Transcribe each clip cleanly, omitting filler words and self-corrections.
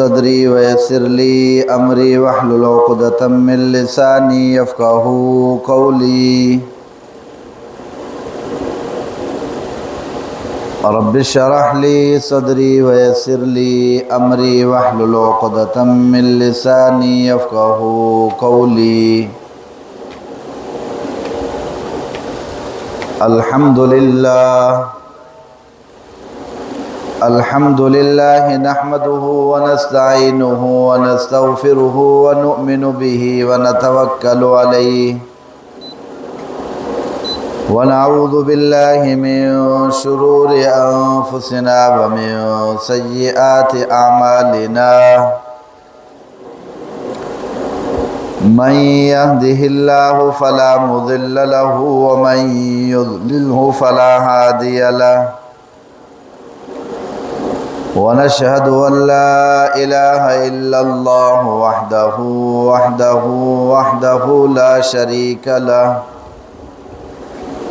सदरी वयस्सिर ली अमरी वहलुल उक़दतम मिन लिसानी यफ़क़हू क़ौली। रब्बि इश्रह ली सदरी वयस्सिर ली अमरी वहलुल उक़दतम मिन लिसानी यफ़क़हू क़ौली। अल्हम्दुलिल्लाह नहमदुहु व नस्तईनुहु व नस्तगफिरुहु व नु'मिनु बिही व नतवक्कलु अलैहि व नऊज़ु बिल्लाहि मिन शुरूरि अनफुसिना व मिन सय्यिआति अमालिना। मन यहदिहिल्लाहु फला मुदिल्ल लहु व मन युद्लिल्हु फला हादिय लहु। व नशहदु अन ला इलाहा इल्लल्लाह वहदहु ला शरीका लहु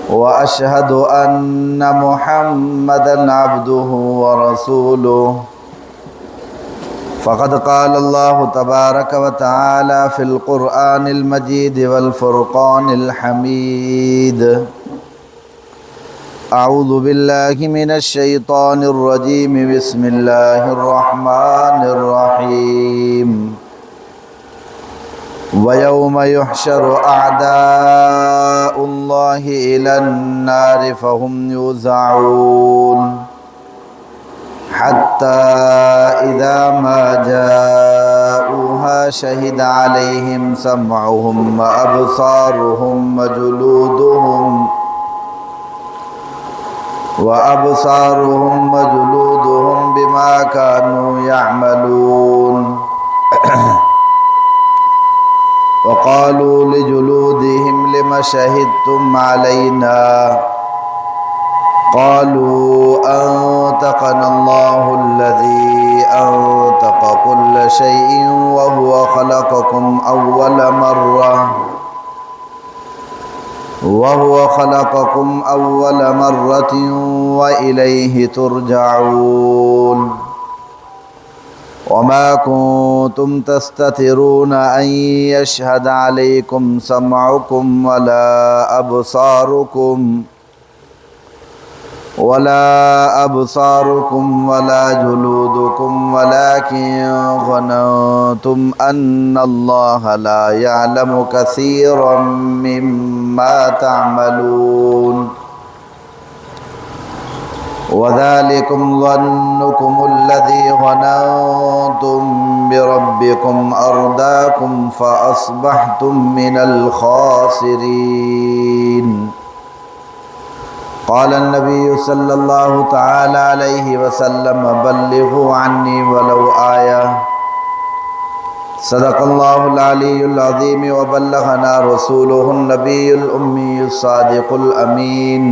व अशहदु अन्न मुहम्मदन अब्दुहु व रसूलुहु। फ़क़द क़ाल अल्लाहु तबारक व तआला फ़िल क़ुरआनिल मजीद वल फ़ुरक़ानिल हमीद। अऊज़ु बिल्लाहि मिनश शैतानिर रजीम बिस्मिल्लाहिर रहमानिर रहीम। व यौम युहशरु अअदाउल्लाहि इलन नारि फ़हुम युज़अऊन हत्ता इज़ा मा जाऊहा शहिद अलैहिम समअहुम व अबसारुहुम व जुलूदुहुम बिमा कानू यअमलून। व क़ालू लिजुलूदिहिम लिमा शहिदतुम अलैना क़ालू अंतक़नल्लाहु अल्लज़ी अंतक़ कुल्ल शैइन व हुवा ख़लक़कुम अव्वल मर्रतिन व इलैहि तुरजऊन। वमा कुन्तुम तस्ततिरून अन यशहद अलैकुम समअकुम वला अबसारुकुम वला जुलूदुकुम वलाकिन ज़ननतुम अन्नल्लाहा ला यअलमु कसीरम मिम्मा तअमलून। वज़ालिकुम ज़न्नुकुमुल्लज़ी ज़ननतुम बिरब्बिकुम अर्दाकुम फ़अस्बहतुम मिनल ख़ासिरीन। क़ाल नबी सल्लल्लाहु तआला अलैहि वसल्लम बल्लिगू अन्नी वलौ आया। सदक़ल्लाहुल अलीयुल अज़ीम व बल्लगना रसूलुहुन नबियुल उम्मियुस सादिक़ुल अमीन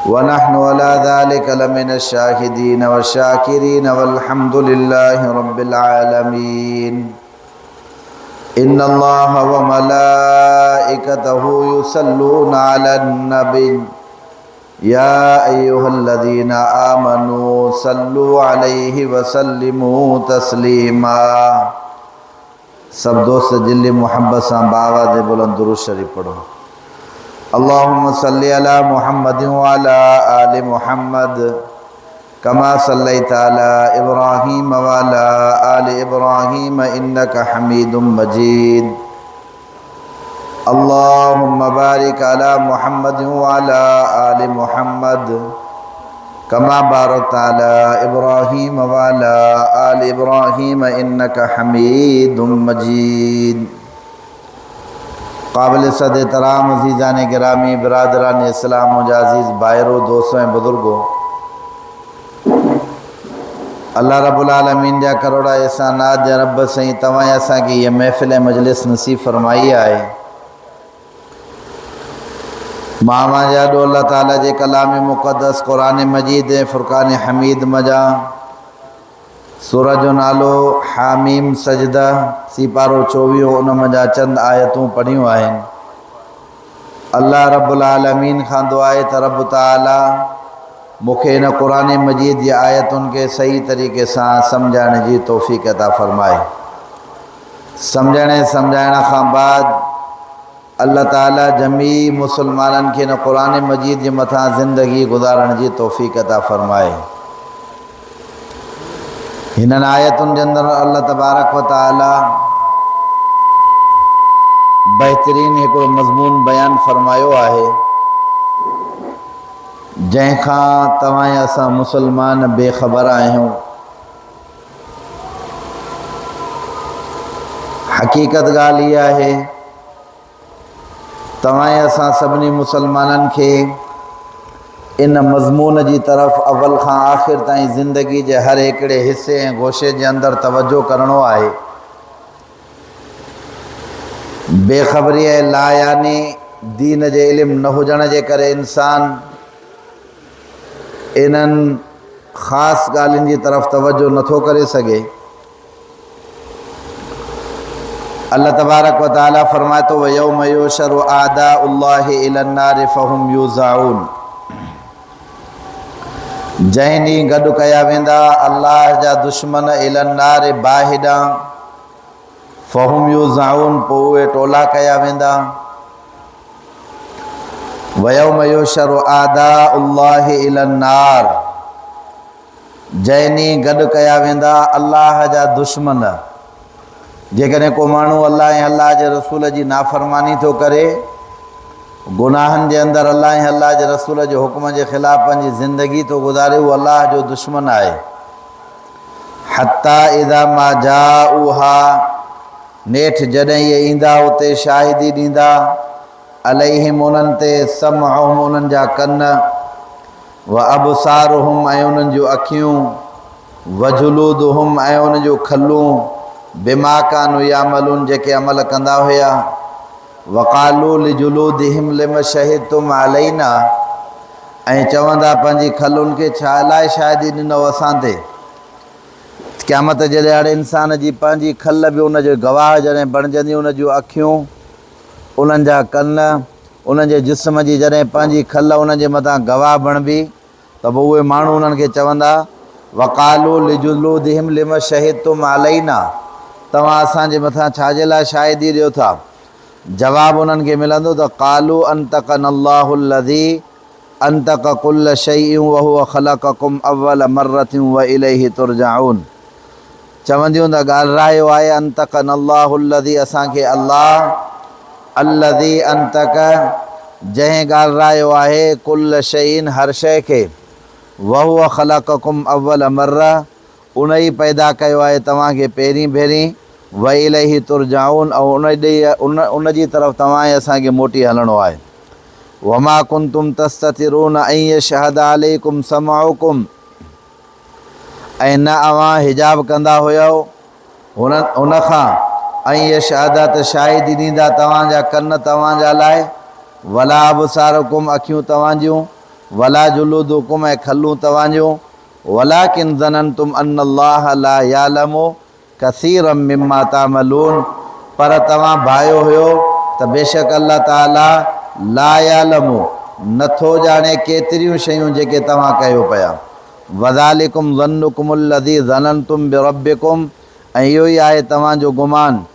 व नहनु अला ज़ालिका लमिनश शाहिदीन व शाकिरीन वल्हम्दुलिल्लाहि रब्बिल आलमीन। इन्नल्लाह व मलाइकतहु युसल्लूना अलन नबी या अय्युहल्लज़ीना आमनू सल्लु अलैहि व सल्लिमू तस्लीमा। सब दोस्त जिल्ली मोहब्बत से बावाज़ बुलंद दुरूद शरीफ पढ़ो। अल्लाहुम्मा सल्लि अला मुहम्मदिन व अला आलि मुहम्मद कमा सल्लैता अला इब्राहीम व अला आलि इब्राहीम इन्नका हमीदुम मजीद। अल्लाहुम्मा बारिक अला मुहम्मदिन व अला आलि मुहम्मद कमा बारकता अला इब्राहीम व अला आलि इब्राहीम इन्नका हमीदुम मजीद। काबिल सद एहतराम अज़ीज़ान गिरामी बिरादरान इस्लाम मुजाज़िज़ बायरो दोस्तों बुज़ुर्गों, अल्लाह रब्बुल आलमीन जा करोड़ा एहसानात जा रब सही तवां असां खे ये महफ़िल मजलिस नसीब फरमाई आहे। मामा जाडो अल्लाह ताला जे कलाम मुक़द्दस क़ुरान मजीद फ़ुरक़ान हमीद मजा सूरह जो नालो हामीम सजदा सिपारो 24 उन मजा चंद आयतूं पढ़ियूं आहिनि। अल्लाह रब्बुल आलमीन खां दुआ आहे त रब ताला मूंखे इन क़ुरान मजीद जी आयतुनि खे सही तरीक़े सां सम्झण जी तौफ़ीक़ अता फ़रमाए। सम्झाइण खां बाद अल्लाह ताला जमी मुसलमाननि खे इन क़ुरान मजीद जे मथां ज़िंदगी गुज़ारण जी तौफ़ीक़ अता फ़रमाए। हिननि आयतुनि जे अंदरि अल्लाह तबारक व तआला बहितरीन हिकिड़ो मज़मून बयानु फ़रमायो आहे, जंहिंखां तव्हां ऐं असां मुसलमान बेख़बर आहियूं। हक़ीक़त ॻाल्हि इहा आहे, तव्हां ऐं असां सभिनी मुसलमाननि खे इन मज़मून जी तरफ़ अव्वल खां आख़िर ताईं ज़िंदगी जे हर हिकिड़े हिसे ऐं गोशे जे अंदरि तवजो करणो आहे। बेख़बरी ऐं लायानी दीन जे इल्मु न हुजण जे करे इंसान इन्हनि ख़ासि ॻाल्हियुनि जी तरफ़ तवजो नथो करे सघे। अल्लाह तबारक व तआला फ़रमाए थो, वयौम युशरु आदाउल्लाहि इलन्नारि फ़हुम यूज़ाऊन। जंहिं ॾींहुं गॾु कया वेंदा अल्लाह जा दुश्मन इलन्नारि बाहि ॾांहुं, फ़हुम यूज़ाऊन, पोइ उहे टोला कया वेंदा। वयौम युशरु आदाउल्लाहि इलन्नार, जंहिं ॾींहुं गॾु कया वेंदा अल्लाह जा दुश्मन। जेकॾहिं को माण्हू अल्लाह ऐं अल्लाह जे रसूल जी नाफ़रमानी थो करे, गुनाहनि जे अंदरि अल्लाह ऐं अल्लाह जे रसूल जे हुकुम जे ख़िलाफ़ पंहिंजी ज़िंदगी थो गुज़ारे, उहो अल्लाह जो दुश्मन आहे। हत्ता इज़ा मा जाऊहा, नेठि जॾहिं इहे ईंदा उते शाहिदी ॾींदा, अलैहिम, उन्हनि ते, समअहुम, उन्हनि जा कन, व अबसारुहुम, ऐं उन्हनि जूं अखियूं, व जुलूदुहुम, ऐं उन जूं खलूं, बिमा कानू यामलून, जेके अमल कंदा हुया। वक़ालू लिजुलूदिहिम लिम शहिदतुम अलैना, ऐं चवंदा पंहिंजी खलुनि खे, छा लाइ शाहिदी ॾिनो असां ते। क़यामत जे ॾियारे इंसान जी पंहिंजी खल बि उन जो गवाह जॾहिं बणिजंदी, उन जूं अखियूं, उन्हनि जा कन, उन्हनि जे जिस्म जी जॾहिं पंहिंजी खल उन जे मथां गवाह बणिबी, त पोइ उहे माण्हू उन्हनि खे चवंदा, वक़ालू लिजुलूदिहिम लिम शहिदतुम अलैना, तव्हां असांजे मथां छाजे लाइ शाहिदी ॾियो था। जवाबु उन्हनि खे मिलंदो त क़ालू अंतक़न अल्लाहु लज़ी अंतक़ कुल्ल शैइन व हुव ख़लक़कुम अव्वल मर्रतिन व इलैहि तुरजाऊन। चवंदियूं त ॻाल्हायो आहे अंतक़न अल्लाहु लज़ी, असांखे अल्लाह, अल्लज़ी अंतक़, जंहिं ॻाल्हायो आहे, कुल्ल शैइन, हर शइ खे, व हुव ख़लक़कुम अव्वल मर्रा, उन ई पैदा कयो आहे तव्हांखे पहिरीं भेरीं, व इलैहि तुरजाऊन, ऐं उन जी तरफ़ तव्हां ऐं असांखे मोटी हलणो आहे। वमा कुंतुम तस्ततिरून अन यशहद अलैकुम समअकुम, ऐं न अव्हां हिजाब कंदा हुयो उन खां, अन यशहद, त शाहिदी ॾींदा तव्हांजा कन तव्हांजा लाइ, वला अबसारुकुम, अखियूं तव्हांजियूं, वला जुलूदुकुम, ऐं खलूं तव्हांजियूं, वलाकिन ज़ननतुम अन्नल्लाह ला यालमु कसीरम मिम्मा तामलून, पर तव्हां भायो हुयो त बेशक अल्लाह ताला ला यालमु, नथो ॼाणे केतिरियूं शयूं जेके तव्हां कयो पिया। वज़ालिकुम ज़न्नुकुम लज़ी ज़ननतुम बिरब्बिकुम, ऐं इहो ई आहे तव्हांजो गुमान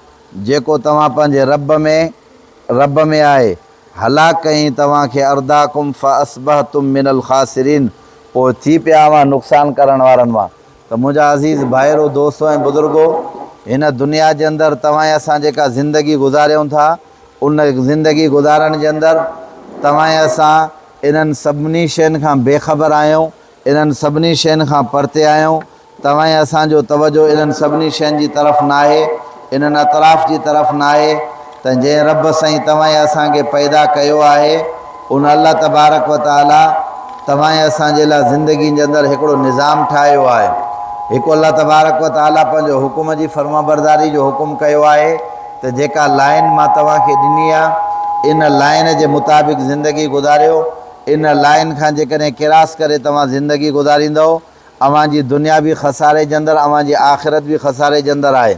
जेको तव्हां पंहिंजे रब में आहे। हलाक कईं तव्हांखे अर्दाकुम फ़अस्बहतुम मिनल ख़ासिरीन, पोइ थी पिया हुआ नुक़सान करण वारनि मां। त मुंहिंजा अज़ीज़ भाइरो, दोस्तो ऐं बुज़ुर्गो, हिन दुनिया जे अंदरि तव्हां ऐं असां जेका ज़िंदगी गुज़ारियूं था, उन ज़िंदगी गुज़ारण जे अंदरि तव्हां ऐं असां इन्हनि सभिनी शयुनि खां बेख़बर आहियूं, इन्हनि सभिनी शयुनि खां परते आहियूं। तव्हां ऐं असांजो तवजो इन्हनि सभिनी शयुनि जी तरफ़ न आहे, इन्हनि अतराफ़ जी तरफ़ न आहे। त जंहिं रब साईं तव्हां ऐं असांखे पैदा कयो आहे, उन अल्लाह तबारक व तआला तव्हां ऐं असांजे लाइ ज़िंदगी जे अंदरि हिकिड़ो निज़ाम ठाहियो आहे। हिकु अल्लाह तबारक व तआला पंहिंजो हुकुम जी फ़र्माबरदारी जो हुकुम कयो आहे त जेका लाइन मां तव्हांखे ॾिनी आहे, इन लाइन जे मुताबिक़ ज़िंदगी गुज़ारियो। इन लाइन खां जेकॾहिं किरास करे तव्हां ज़िंदगी गुज़ारींदव, अव्हांजी दुनिया बि ख़सारे जे अंदरि, अव्हांजी आख़िरत बि ख़सारे जे अंदरि आहे।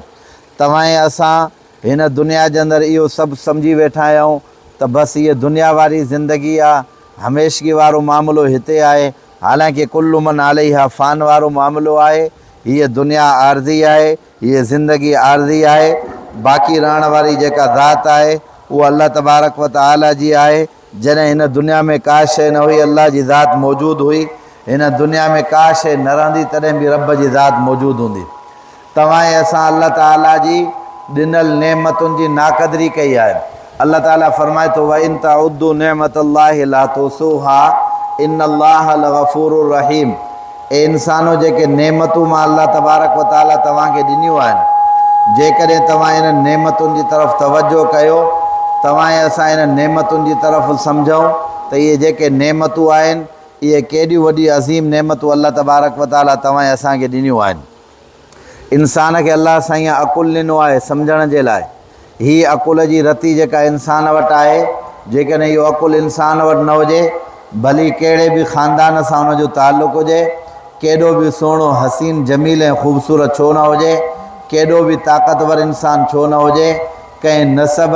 तव्हां ऐं असां हिन दुनिया जे अंदरि इहो सभु सम्झी वेठा आहियूं त बसि इहा दुनिया वारी ज़िंदगी आहे, हमेशगी वारो मामिलो हिते आहे, हालांकि कुल्लु मन अलैहा फ़ान वारो मामिलो आहे। हीअ दुनिया आरज़ी आहे, हीअ ज़िंदगी आरज़ी आहे। बाक़ी रहण वारी जेका ज़ात आहे उहा अल्लाह तबारक व तआला जी आहे। जॾहिं हिन दुनिया में का शइ न हुई, अल्लाह जी ज़ात मौजूदु हुई। हिन दुनिया में का शइ न रहंदी, तॾहिं बि रब जी ज़ात मौजूदु हूंदी। तव्हां ऐं असां अल्लाह ताला जी ॾिनल नेमतुनि जी नाक़दरी कई आहे। अल्लाह ताला फरमाए थो, व इन तउद्दू नेमतल्लाहि ला तुसूहा इन्नल्लाह लग़फ़ूरुर रहीम। ए इंसानो, जेके नेमतूं मां अल्लाह तबारक व तआला तव्हांखे ॾिनियूं आहिनि, जेकॾहिं तव्हां इन नेमतुनि जी तरफ़ तवजो कयो, तव्हां ऐं असां इन नेमतुनि जी तरफ़ सम्झूं त इहे जेके नेमतूं आहिनि, इहे केॾियूं वॾी अज़ीम नेमतूं अल्लाह तबारक व तआला तव्हां ऐं असांखे ॾिनियूं आहिनि। इंसान खे अल्लाह सां ईअं अक़ुलु ॾिनो आहे सम्झण जे लाइ। हीअ अक़ुल जी रती जेका इंसान वटि आहे, जेकॾहिं इहो अक़ुलु इंसान वटि न हुजे, भली कहिड़े बि ख़ानदान सां हुनजो ताल्लुक़ु हुजे, केॾो बि सुहिणो हसीन जमील ऐं ख़ूबसूरत छो न हुजे, केॾो बि ताक़तवर इंसान छो न हुजे, कंहिं नसब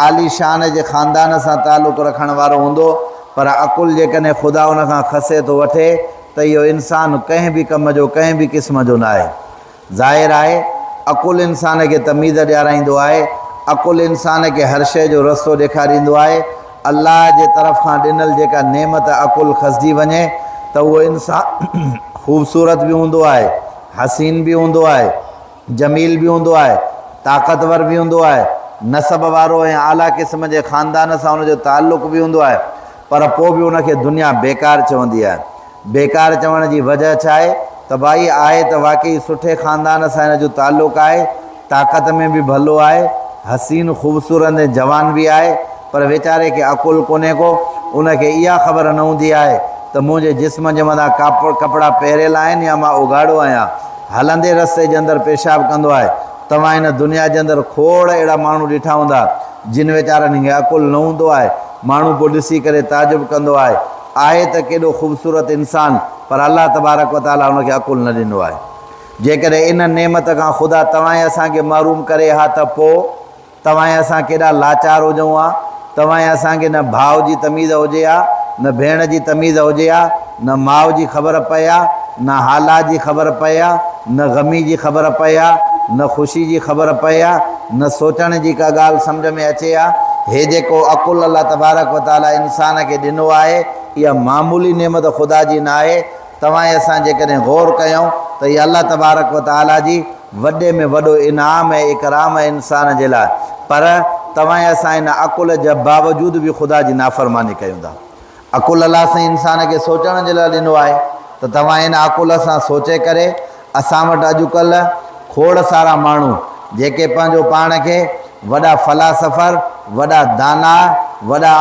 आलीशान जे ख़ानदान सां ताल्लुक़ु रखण वारो हूंदो, पर अक़ुलु जेकॾहिं ख़ुदा उन खां खसे थो वठे त इहो इंसानु कंहिं बि कम जो, कंहिं बि क़िस्म जो न आहे। ज़ाहिर आहे अक़ुलु इंसान खे तमीज़ ॾियाराईंदो आहे, अक़ुलु इंसान खे हर शइ जो रस्तो ॾेखारींदो आहे। अल्लाह जे तरफ़ खां ॾिनल जेका नेमत अक़ुलु खसिजी वञे त उहो इंसानु ख़ूबसूरत बि हूंदो आहे, हसीन बि हूंदो आहे, जमील बि हूंदो आहे, ताक़तवर बि हूंदो आहे, नसब वारो ऐं आला क़िस्म जे ख़ानदान सां हुनजो ताल्लुक़ बि हूंदो आहे। पर पोइ बि उनखे दुनिया बेकार चवंदी आहे। बेकार चवण जी वजह छा आहे? त भाई आहे त वाक़ई सुठे ख़ानदान सां हिन जो ताल्लुक़ु आहे, ताक़त में बि भलो आहे, हसीन ख़ूबसूरत ऐं जवान बि आहे, पर वीचारे खे अक़ुलु कोन्हे को। उनखे इहा ख़बर न हूंदी आहे त मुंहिंजे जिस्म जे मथां कपिड़ा पहिरियल आहिनि या मां उघाड़ो आहियां। हलंदे रस्ते जे अंदरि पेशाब कंदो आहे। तव्हां हिन दुनिया जे अंदरि खोड़ अहिड़ा माण्हू ॾिठा हूंदा जिन वीचारनि खे अक़ुलु न हूंदो आहे। माण्हू पोइ ॾिसी करे ताजुब कंदो आहे त केॾो ख़ूबसूरत इंसानु, पर अल्लाह तबारक व तआला हुनखे अक़ुलु न ॾिनो आहे। जेकॾहिं इन नेमत खां ख़ुदा तव्हां ऐं असांखे महरूम करे हा त पोइ तव्हां ऐं असां केॾा लाचार हुजूं हा। तव्हां ऐं असांखे न भाउ जी तमीज़ हुजे हा, न भेण जी तमीज़ हुजे हा, न माउ जी ख़बर पए हा, न हालात जी ख़बर पए हा, न ग़मी जी ख़बर पए हा, न ख़ुशी जी ख़बर पए हा, न सोचण जी का ॻाल्हि सम्झ में अचे हा। हे जेको अक़ुलु अल्लाह तबारक व तआला इंसान खे ॾिनो आहे, इहा मामूली नेमत ख़ुदा जी न आहे। तव्हां ऐं असां जेकॾहिं ग़ौर कयूं त इहा अल्लाह तबारक व तआला जी वॾे में वॾो इनाम ऐं इकराम आहे इंसान जे लाइ। पर तव्हां ऐं असां इन अक़ुल जे बावजूदि बि ख़ुदा जी नाफ़रमानी कयूं था। अक़ुलु अल्लाह सां इंसान खे सोचण जे लाइ ॾिनो आहे, त तव्हां इन अक़ुल सां सोचे करे असां वटि अॼुकल्ह खोड़ सारा माण्हू जेके पंहिंजो पाण खे वॾा फ़लासफ़र, वॾा दाना, वॾा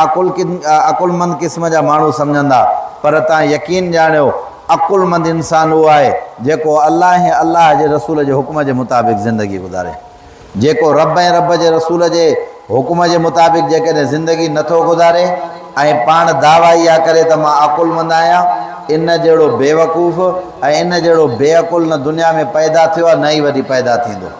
अक़ुलमंद क़िस्म जा माण्हू सम्झंदा, पर तव्हां यकीन ॼाणियो अक़ुलमंद इंसानु उहो आहे जेको अल्लाह ऐं अल्लाह जे रसूल जे हुकुम जे मुताबिक़ ज़िंदगी गुज़ारे। जेको रब ऐं रब जे रसूल जे हुकुम जे मुताबिक़ जेकॾहिं ज़िंदगी नथो गुज़ारे ऐं पाण दावा इहा करे त मां अक़ुलमंद आहियां, इन जहिड़ो बेवकूफ़ ऐं इन जहिड़ो बेअक़ुल न दुनिया में पैदा थियो आहे, न ई वॾी पैदा थींदो।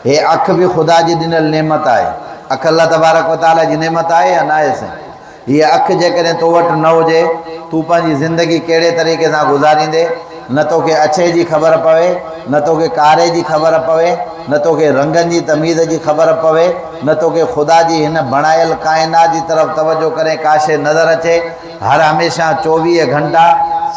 हे अखि बि ख़ुदा जी ॾिनल नेमत आहे। अखि अल्लाह तबारक व तआला जी नेमत आहे या न आहे साईं? हीअ अखि जेकॾहिं तो वटि न हुजे, तूं पंहिंजी ज़िंदगी कहिड़े तरीक़े सां गुज़ारींदे? न तोखे अछे जी ख़बर पवे, न तोखे कारे जी ख़बर पवे, न तोखे रंगनि जी तमीज़ जी ख़बर पवे, न तोखे ख़ुदा जी हिन बणायल काइनात जी तरफ़ तवजो करे का शइ नज़र अचे। हर हमेशह 24 घंटा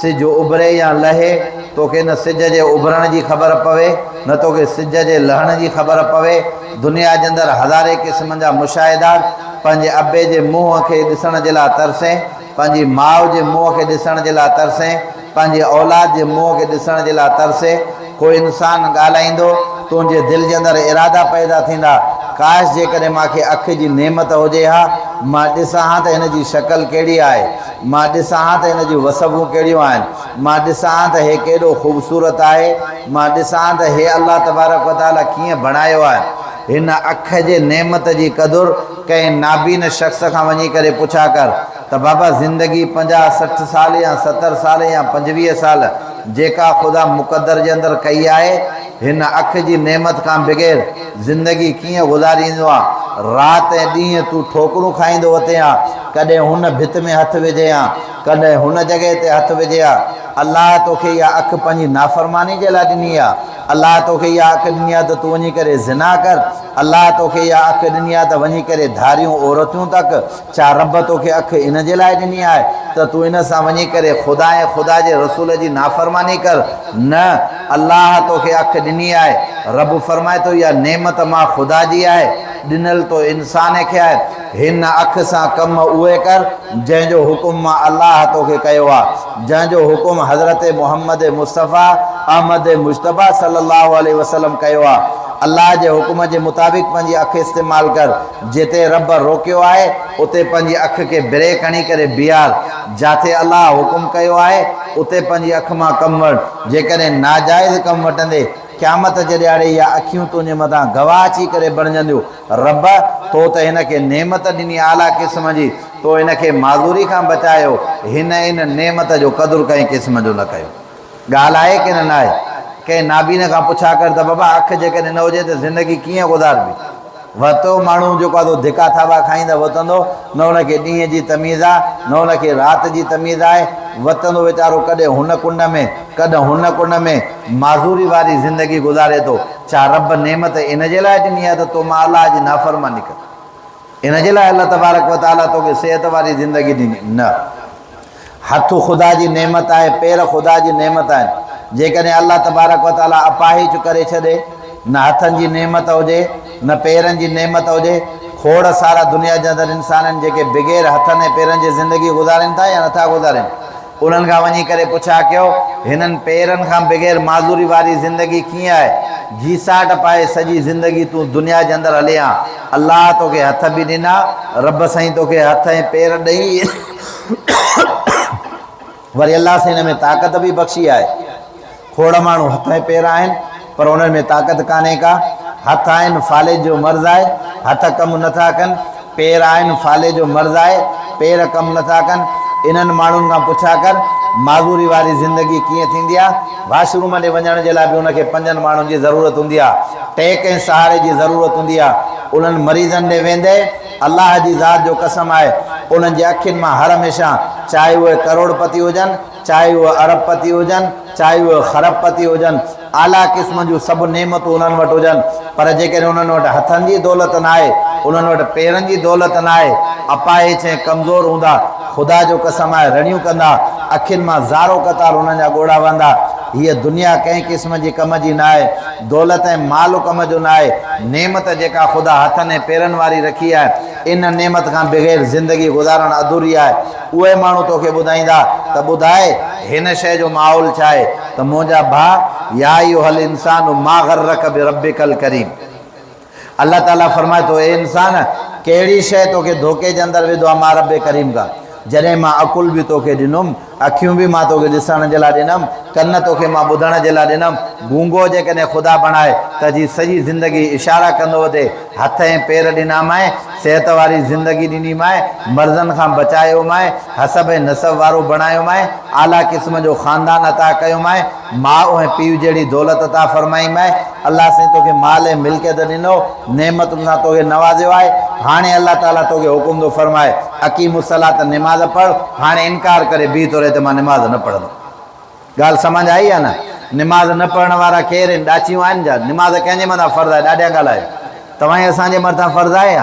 सिज उभरे या लहे, तोखे न सिज जे उभरण जी ख़बर पवे, न तोखे सिज जे लहण जी ख़बर पवे। दुनिया जे अंदरि हज़ारे क़िस्मनि जा मुशाहिदात पंहिंजे अबे जे मुंहं खे ॾिसण जे लाइ तरसें, पंहिंजी माउ जे मुंहं खे ॾिसण जे लाइ तरसें, पंहिंजे औलाद जे मुंहं खे ॾिसण जे लाइ तरसे। कोई इंसानु ॻाल्हाईंदो, तुंहिंजे दिलि जे अंदरि इरादा पैदा थींदा, काश जेकॾहिं मूंखे अखि जी नेमत हुजे हा, मां ॾिसां हा त हिन जी शकल कहिड़ी आहे, मां ॾिसां हा त हिन जूं वसफ़ूं कहिड़ियूं आहिनि, मां ॾिसां हा त हे केॾो ख़ूबसूरत आहे, मां ॾिसां हा त हे अल्लाह तबारक व तआला कीअं बणायो आहे। हिन अख जे नेमत जी क़दुरु कंहिं नाबीन शख़्स खां वञी करे पुछा कर त बाबा ज़िंदगी 50-60 साल या 70 साल या 25 साल जेका ख़ुदा मुक़दर जे अंदरि कई आहे, हिन अख जी नेमत खां बग़ैर ज़िंदगी कीअं गुज़ारींदो आहे। राति ऐं ॾींहं तूं ठोकरूं खाईंदो वते हा, कॾहिं हुन भित में हथु विझे हा, कॾहिं हुन जॻह ते हथ विझे हा। अलाह तोखे इहा अखि पंहिंजी नाफ़रमानी जे लाइ ॾिनी आहे। अलाह तोखे इहा अखि ॾिनी आहे त तूं वञी करे ज़िना कर। अलाह तोखे इहा अखि ॾिनी आहे त वञी करे धारियूं औरतूं तक। छा रब तोखे अखि इन जे लाइ ॾिनी आहे त तूं इन सां वञी करे ख़ुदा ऐं ख़ुदा जे रसूल जी नाफ़रमानी कर? न, अलाह तोखे अखि ॾिनी आहे। रब फरमाए थो इहा नेमत मां ख़ुदा जी आहे, ॾिनल तो इंसान खे आहे। हिन अखि सां कम उहे कर जंहिंजो हुकुम मां अलाह तोखे कयो आहे, जंहिंजो हुकुम हज़रत मुहम्मद मुस्तफ़ा अहमद मुश्तबा सल्लल्लाहु अलैहि वसल्लम कयो आहे। अल्लाह जे हुकुम जे मुताबिक़ पंहिंजी अखि इस्तेमालु कर। जिते रब रोकियो आहे उते पंहिंजी अखि खे ब्रेक हणी करे बीहार। जिथे अलाह हुकुम कयो आहे उते पंहिंजी अखि मां कमु वठि। जेकॾहिं नाजाइज़ कमु वठंदे क़यामत जे ॾियारे इहा अखियूं तुंहिंजे मथां गवाह अची करे बणजंदियूं। रब तो त हिन खे नेमत ॾिनी आला क़िस्म जी, तो हिन खे माज़ूरी खां बचायो, इन नेमत जो क़दुरु कंहिं क़िस्म जो न कयो। ॻाल्हि आहे की न आहे? कंहिं नाबीन खां पुछा कर त बाबा अखि जेकॾहिं न हुजे त ज़िंदगी कीअं गुज़ारबी? वरितो माण्हू जेको आहे धिका थावा खाईंदा वरितंदो, न हुनखे ॾींहं जी तमीज़ आहे, न हुनखे राति जी तमीज़ आहे। वरितंदो वीचारो कॾहिं हुन कुंड में, कॾहिं हुन कुंड में, माज़ूरी वारी ज़िंदगी गुज़ारे थो। छा रब नेमत इन जे लाइ ॾिनी आहे त तो मां अलाह जी नाफ़रमानी कर? इन जे लाइ अलाह तबारक व तआला तोखे सिहत वारी ज़िंदगी ॾिनी? न। हथ ख़ुदा जी नेमत आहे, पेर ख़ुदा जी नेमत आहिनि। जेकॾहिं अलाह तबारक व तआला अपाहिज करे छॾे, न हथनि जी नेमत हुजे, न पेरनि जी नेमत हुजे, खोड़ सारा दुनिया जे अंदरि इंसान आहिनि जेके बग़ैर हथनि ऐं पेरनि जी ज़िंदगी गुज़ारनि था या नथा गुज़ारनि। उन्हनि खां वञी करे पुछा कयो हिननि पेरनि खां बग़ैर माज़ूरी वारी ज़िंदगी कीअं आहे? घीसाट पाए सॼी ज़िंदगी तूं दुनिया जे अंदरि हले आ। अलाह तोखे हथ बि ॾिना, रब साईं तोखे हथ ऐं पेर ॾेई वरी अलाह साईं हिन में ताक़त बि बख़्शी आहे। खोड़ माण्हू हथ ऐं पेर आहिनि पर उन्हनि में ताक़त कान्हे का। हथ आहिनि, फाले जो मर्ज़ु आहे, हथ कमु नथा कनि। पेर आहिनि, फाले जो मर्ज़ु आहे, पेर कमु नथा कनि। इन्हनि माण्हुनि खां पुछा कर माज़ूरी वारी ज़िंदगी कीअं थींदी आहे? वाशरूम ॾे वञण जे लाइ बि उनखे 5 माण्हुनि जी ज़रूरत हूंदी आहे, टेक ऐं सहारे जी ज़रूरत हूंदी आहे। उन्हनि मरीज़नि ॾे वेंदे अलाह जी ज़ात जो कसम आहे, उन्हनि जे अखियुनि मां हर हमेशह, चाहे उहे करोड़पति हुजनि, चाहे उहे अरबपति हुजनि, चाहे उहे ख़रबपति हुजनि, आला क़िस्म जूं सभु नेमतूं उन्हनि वटि हुजनि। पर जेकॾहिं उन्हनि वटि हथनि जी दौलत न आहे, उन्हनि वटि पेरनि जी दौलत न आहे, अपाहिज ऐं कमज़ोर हूंदा, ख़ुदा जो कसम आहे रड़ियूं कंदा, अखियुनि मां ज़ारो क़तार उन्हनि जा ॻोड़ा वहंदा। हीअ दुनिया कंहिं क़िस्म जी कम जी न आहे, दौलत ऐं माल कम जो न आहे। नेमत जेका ख़ुदा हथनि ऐं पेरनि वारी रखी आहे, इन नेमत खां बग़ैर ज़िंदगी गुज़ारणु अधूरी आहे। उहे माण्हू तोखे ॿुधाईंदा त ॿुधाए हिन शइ जो माहौल छा आहे? त मुंहिंजा भाउ, या अय्युहल इंसानु मा ग़र्रक बिरब्बिकल करीम। अल्लाह ताला फरमाए थो, ए इंसान कहिड़ी शइ तोखे धोखे जे अंदरि विधो आहे मां रब करीम खां? जॾहिं मां अकुल बि तोखे ॾिनुमि, अखियूं बि मां तोखे ॾिसण जे लाइ ॾिनमि, कन तोखे मां ॿुधण जे लाइ ॾिनमि। गूंगो जेकॾहिं ख़ुदा बणाए त जी सॼी ज़िंदगी इशारा कंदो वधे, हथ ऐं पेर ॾिनामांइ, सिहत वारी ज़िंदगी ॾिनीमांइ, मर्ज़नि खां बचायोमांइ, हसब ऐं नसब वारो बणायोमांइ, आला क़िस्म जो ख़ानदान अता कयोमांइ, माउ ऐं पीउ जहिड़ी दौलत अता फ़रमाईमांइ। अलाह साईं तोखे माल ऐं मिल्कियत ॾिनो, नेमतुनि सां तोखे नवाज़ियो आहे। हाणे अलाह ताला तोखे हुकुम थो फ़रमाए अक़ीमुस्सलात, निमाज़ पढ़। हाणे इनकार करे बीह थो रहे त मां निमाज़ न पढ़ंदुमि। ॻाल्हि सम्झ आई आहे न? निमाज़ न पढ़ण वारा केरु आहिनि? ॾाचियूं आहिनि छा? निमाज़ कंहिंजे मथां फ़र्ज़ु आहे? ॾाढिया ॻाल्हायो। तव्हां असांजे मथां फ़र्ज़ु आहे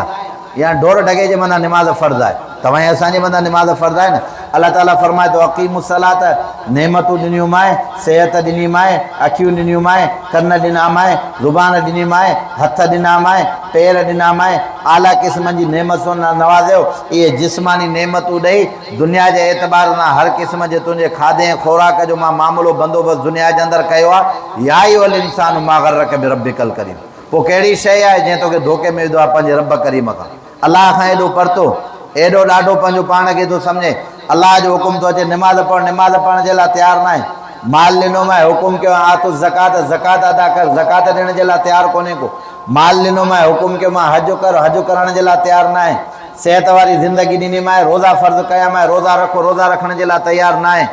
या ढोर ढगे जे मथां निमाज़ फ़र्ज़ु आहे? तव्हां असांजे मथां निमाज़ फ़र्ज़ु आहे न। अलाह ताला फरमाए थो अक़ीमुस्सलात, नेमतूं ॾिनियूंमांइ, सिहत ॾिनीमांइ, अखियूं ॾिनियूंमांइ, कन ॾिनामांइ, ज़ुबान ॾिनीमांइ, हथ ॾिनामांइ, पेर ॾिनामांइ, आला क़िस्म जी नेमतूं नवाज़ियो। इहे जिस्मानी नेमतूं ॾेई दुनिया जे एतबार सां हर क़िस्म जे तुंहिंजे खाधे ऐं ख़ुराक जो मां मामिलो बंदोबस्तु दुनिया जे अंदरि कयो आहे। या अय्युहल इंसानु मा ग़र्रक बिरब्बिकल करीम। पोइ कहिड़ी शइ आहे जंहिं तोखे धोखे में विधो आहे पंहिंजे रब करीम खां? अलाह खां एॾो परतो, एॾो ॾाढो पंहिंजो पाण खे थो सम्झे। अलाह जो हुकुम थो अचे निमाज़ पढ़, निमाज़ पढ़ण जे लाइ तयारु न आहे। माल ॾिनोमांइ, हुकुम कयो आतु ज़कात, ज़कात अदा कर, ज़कात ॾियण जे लाइ तयारु कोन्हे को। माल ॾिनोमांइ, हुकुम कयो मां हज कर, हज करण जे लाइ तयारु न आहे। सिहत वारी ज़िंदगी ॾिनीमांइ, रोज़ा फ़र्ज़ु कयामांइ, रोज़ा रखो, रोज़ा रखण जे लाइ तयारु न आहे।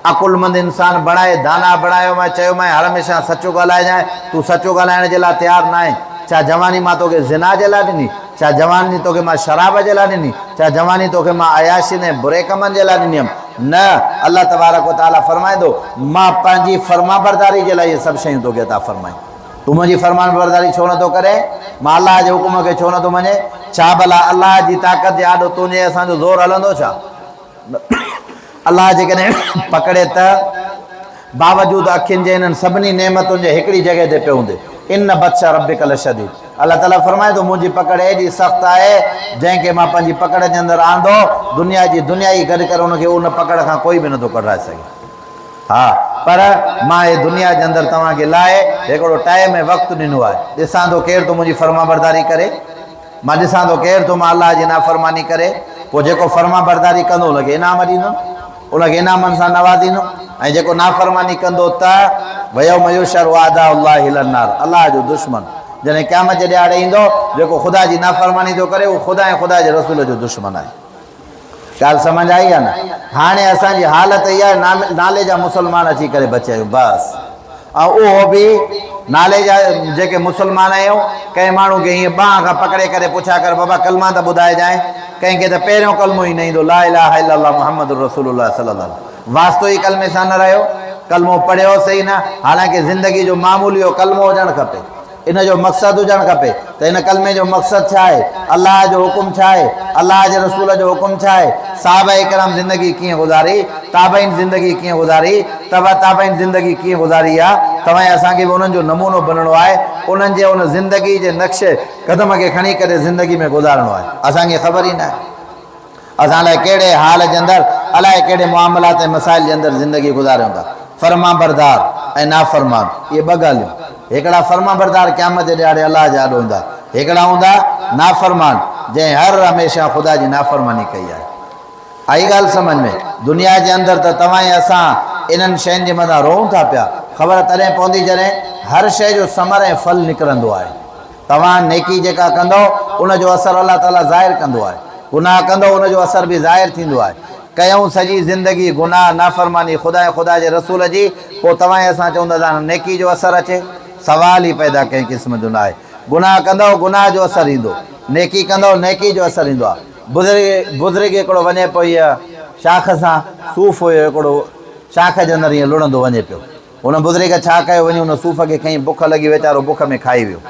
अकुलमंद इंसान बणाए, दाना बणायोमांइ, चयोमांइ हर हमेशह सचो ॻाल्हाइजांइ, तूं सचो ॻाल्हाइण जे लाइ तयारु न आहे। छा जवानी मां तोखे ज़िना जे लाइ ॾिनी? छा जवानी तोखे मां शराब जे लाइ ॾिनी? छा जवानी तोखे मां अयाशी ऐं बुरे कमनि जे लाइ ॾिनी हुअमि? न अल्लाह तबारक व तआला फरमाए थो मां पंहिंजी फर्मा बरदारी जे लाइ इहे सभु शयूं तोखे अता फरमाई। तूं मुंहिंजी फरमान बरदारी छो नथो करे? मां अलाह जे हुकुम खे छो नथो मञे? छा भला अलाह जी ताक़त जे आॾो तुंहिंजे असांजो ज़ोर हलंदो छा? अलाह जेकॾहिं पकड़े त बावजूदि अखियुनि जे हिननि सभिनी नेमतुनि जे हिकिड़ी जॻह ते पियो हूंदे। इन बदशा रब्बिक लशदीद। अल्लाह ताला फरमाए थो मुंहिंजी पकड़ एॾी सख़्तु आहे जंहिंखे मां पंहिंजी पकड़ जे अंदरि आंदो दुनिया जी दुनिया ई गॾु करे उनखे उन पकड़ खां कोई बि नथो कढाए सघे। हा पर मां हे दुनिया जे अंदरि तव्हांखे लाइ हिकिड़ो टाइम ऐं वक़्तु ॾिनो आहे। ॾिसां थो केरु थो मुंहिंजी फर्मा बरदारी करे। मां ॾिसां थो केरु थो मां अलाह जी नाफ़रमानी करे। पोइ जेको फर्मा बरदारी कंदो उनखे इनाम ॾींदुमि, उनखे इनामनि सां नवाज़ींदुमि। ऐं जेको नाफ़रमानी कंदो त वयौम युशरु अअदाउल्लाहि इलन्नार। अलाह जो दुश्मन जॾहिं क़यामत जे ॾियारे ईंदो जेको ख़ुदा जी नाफ़रमानी थो करे उहो ख़ुदा ऐं ख़ुदा जे रसूल जो दुश्मन आहे। ॻाल्हि सम्झ आई आहे न? हाणे असांजी हालत इहा आहे नाले जा मुस्लमान अची करे बचिया आहियूं बसि। ऐं उहो बि नाले जा जेके मुस्लमान आहियूं कंहिं माण्हू खे हीअं बांह खां पकड़े करे पुछा कर बाबा कलमा त ॿुधाइजांइ। कंहिंखे त पहिरियों कलमो ई न ईंदो ला इलाहा इल्लल्लाह मुहम्मद रसूलुल्लाह सल्लल्लाहु अलैहि वसल्लम। वास्तो ई कलमे सां न रहियो, कलमो पढ़ियो सही न। हालांकि ज़िंदगी जो मामूली कलमो हुजणु खपे, इन जो मक़सदु हुजणु खपे त हिन कलमे जो मक़सदु छा आहे, अलाह जो हुकुम छा आहे, अलाह जे रसूल जो हुकुम छा आहे, साहबा किराम ज़िंदगी कीअं गुज़ारी, ताबईन ज़िंदगी कीअं गुज़ारी, ताबईन ज़िंदगी कीअं गुज़ारी आहे। तव्हां असांखे बि उन्हनि जो नमूनो बणिणो आहे, उन्हनि जे उन ज़िंदगी जे नक्शे क़दम खे खणी करे ज़िंदगी में गुज़ारिणो आहे। असांखे ख़बर ई न आहे असां लाइ कहिड़े हाल जे अंदरि अलाए कहिड़े मामलात ऐं मसाइल जे अंदरि ज़िंदगी गुज़ारियूं था। फर्मा बरदार ऐं नाफ़रमान इहे ॿ ॻाल्हियूं। हिकिड़ा फर्मा बरदार क़यामत जे ॾियारे अलाह जा आॾो हूंदा, हिकिड़ा हूंदा नाफ़रमान जंहिं हर हमेशह ख़ुदा जी नाफ़रमानी कई आहे। आई ॻाल्हि सम्झ में? दुनिया जे अंदरि त तव्हां ऐं असां इन्हनि शयुनि जे मथां रोऊं था पिया, ख़बर तॾहिं पवंदी जॾहिं हर शइ जो समर ऐं फल निकिरंदो आहे। तव्हां नेकी जेका कंदो उनजो असरु अलाह ताला ज़ाहिर कंदो आहे, गुनाह कंदो उनजो असरु बि ज़ाहिर थींदो आहे। कयूं सॼी ज़िंदगी गुनाह नाफ़रमानी ख़ुदा ऐं ख़ुदा जे रसूल जी, पोइ तव्हां ऐं असां चवंदा था नेकी जो असरु अचे? सवाल ई पैदा कंहिं क़िस्म जो न आहे। गुनाह कंदो गुनाह जो असरु ईंदो, नेकी कंदो नेकी जो असरु ईंदो आहे। बुज़ुर्ग हिकिड़ो वञे पियो इहा शाख सां, सूफ़ हुयो हिकिड़ो शाख जे अंदरि ईअं लुड़ंदो वञे पियो। हुन बुज़ुर्ग छा कयो, वञी हुन सूफ़ खे खईं, बुख लॻी वीचारो बुख में खाई वियो।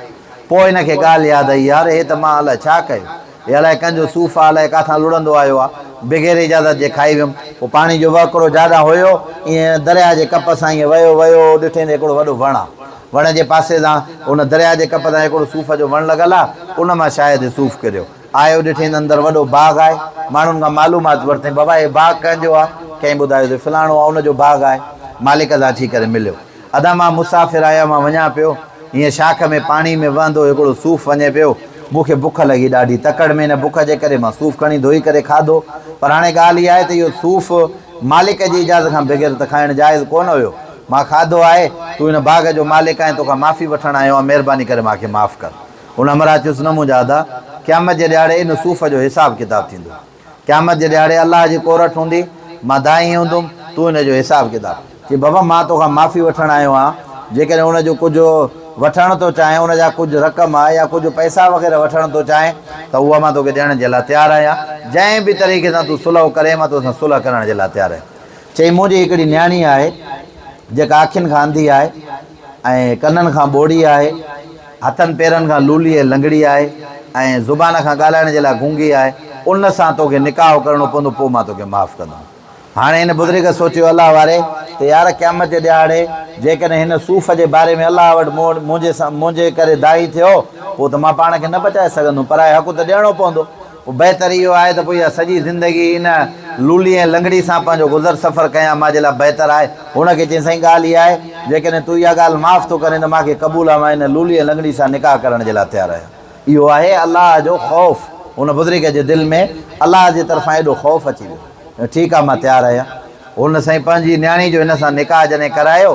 पोइ हिनखे ॻाल्हि यादि आई यार हे त मां अलाए छा कयो, हे अलाए कंहिंजो सूफ़ आहे अलाए किथां लुड़ंदो आयो आहे, बग़ैर इजाज़त जे खाई वियुमि। पोइ पाणी जो वकिरो जाॾा हुयो ईअं दरिया जे कप सां ईअं वियो ॾिठे हिकिड़ो वॾो वणु आहे, वण जे पासे सां उन दरिया जे कप सां हिकिड़ो सूफ़ जो वणु लॻल आहे, उन मां शायदि सूफ़ किरियो। आयो ॾिठे अंदरि वॾो बाग़ आहे, माण्हुनि खां मालूमात वरितईं बाबा हे बाग़ कंहिंजो आहे? कंहिं ॿुधायो त फलाणो आहे उनजो बाग़ आहे। मालिक सां अची करे मिलियो, अदा मां मुसाफ़िर आहियां, मां वञा पियो हीअं शाख में पाणी में वहंदो हिकिड़ो सूफ़ वञे पियो, मूंखे बुख लॻी ॾाढी, तकड़ में हिन बुख जे करे मां सूफ़ खणी धोई करे खाधो। पर हाणे ॻाल्हि इहा आहे त इहो सूफ़ मालिक जी इजाज़त खां बग़ैर त खाइणु जाइज़ कोन हुयो। मां खाधो आहे, तूं हिन बाग़ जो मालिक आहीं, तोखां माफ़ी वठणु आयो आहियां, महिरबानी करे मूंखे माफ़ु कर। हुन अमरा चयुसि न मुंहिंजा अदा, क़यामत जे ॾियारे इन सूफ़ जो हिसाबु किताबु थींदो। क़यामत जे ॾियारे अलाह जी कोरट हूंदी, मां दाई हूंदुमि, तूं हिन जो हिसाबु किताबु चई बाबा मां तोखां माफ़ी वठणु आयो आहियां, जेकॾहिं हुनजो कुझु वठणु थो चाहें, हुनजा कुझु रक़म आहे या कुझु पैसा वग़ैरह वठणु थो चाहें त उहा मां तोखे ॾियण जे लाइ तयारु आहियां। जंहिं बि तरीक़े सां तूं सुलह करे मां तोसां सुलह करण जे लाइ तयारु आहियां। चई मुंहिंजी हिकिड़ी न्याणी आहे जेका अखियुनि खां अंधी आहे ऐं कननि खां ॿोड़ी आहे, हथनि पेरनि खां लूली ऐं लंगड़ी आहे ऐं ज़ुबान खां ॻाल्हाइण जे लाइ गूंगी आहे, उन सां तोखे निकाह करिणो पवंदो, पोइ मां तोखे माफ़ु कंदुमि। हाणे हिन बुज़ुर्ग सोचियो अलाह वारे त यार क़यामत जे ॾियारे जेकॾहिं हिन सूफ़ जे बारे में अलाह वटि मुंहिंजे करे दाई थियो, पोइ त मां पाण खे न बचाए सघंदुमि, पर आहे हक़ु त ॾियणो पवंदो। पोइ बहितर इहो आहे त पोइ इहा सॼी ज़िंदगी इन लूली ऐं लंगड़ी सां पंहिंजो गुज़र सफ़र कयां, मां जे लाइ बहितर आहे। हुनखे चई साईं ॻाल्हि इहा आहे जेकॾहिं तूं इहा ॻाल्हि माफ़ु थो करे त मूंखे क़बूल आहे, मां हिन लूली ऐं लंगड़ी सां निकाह करण जे लाइ तयारु आहियां। इहो आहे अलाह जो ख़ौफ़। हुन बुज़ुर्ग जे दिलि में अलाह जे तरफ़ां एॾो ख़ौफ़ अची वियो। ठीकु आहे मां तयारु आहियां। हुन साईं पंहिंजी न्याणी जो हिन सां निकाह जॾहिं करायो,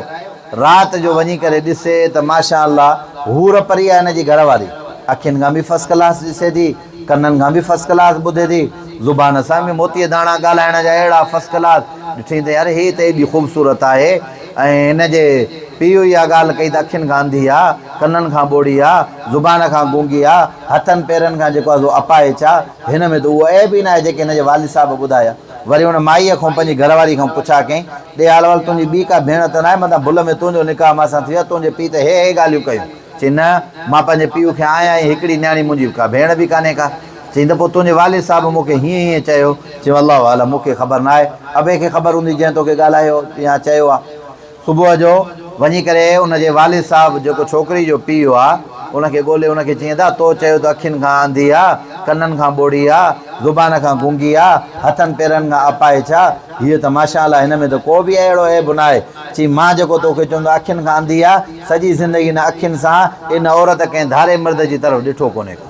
राति जो वञी करे ॾिसे त माशा अल्लाह हूर परी आहे हिन जी घरवारी, अखियुनि खां बि फस्ट क्लास ॾिसे थी, कननि खां बि फस्ट क्लास ॿुधे थी, ज़ुबान सां बि मोतीअ दाणा ॻाल्हाइण जा अहिड़ा फस्ट क्लास। ॾिठी त यार हे त एॾी ख़ूबसूरत आहे, ऐं हिन जे पीउ इहा ॻाल्हि कई त अखियुनि खां अंधी आहे, कननि खां ॿोड़ी आहे, ज़ुबान खां गूंगी आहे, हथनि पेरनि खां जेको आहे अपाहिज आहे, हिन में त उहो ऐब ई न आहे जेके हिन जे वालिद साहिबु ॿुधाया। वरी हुन माईअ खां पंहिंजी घरवारी खां पुछा कयईं ॾे हाल वाल तुंहिंजी ॿी का भेण त न आहे मथां भुल में तुंहिंजो निकाह मां सां थी वियो तुंहिंजे पीउ त हे ॻाल्हियूं कयूं चई न मां पंहिंजे पीउ खे आहियां ऐं हिकिड़ी न्याणी मुंहिंजी का भेण बि कान्हे का चई त पोइ तुंहिंजे वालिद साहिबु मूंखे हीअं हीअं चयो चयो अलाह वाला मूंखे ख़बर न आहे अबे खे ख़बर हूंदी जंहिं तोखे ॻाल्हायो या चयो आहे सुबुह जो वञी करे उनजे वालिद साहिबु जेको छोकिरी जो पीउ आहे उनखे ॻोल्हे उनखे चई था तो चयो त अखियुनि खां अंधी आहे कननि खां ॿोड़ी आहे ज़ुबान खां गुंगी आहे हथनि पेरनि खां अपाए छा हीअ त माशाअल्लाह हिन में त को बि अहिड़ो ऐब न आहे चई मां जेको तोखे चवंदो अखियुनि खां अंधी आहे सॼी ज़िंदगी न अखियुनि सां इन औरत कंहिं धारे मर्द जी तरफ़ ॾिठो कोन्हे को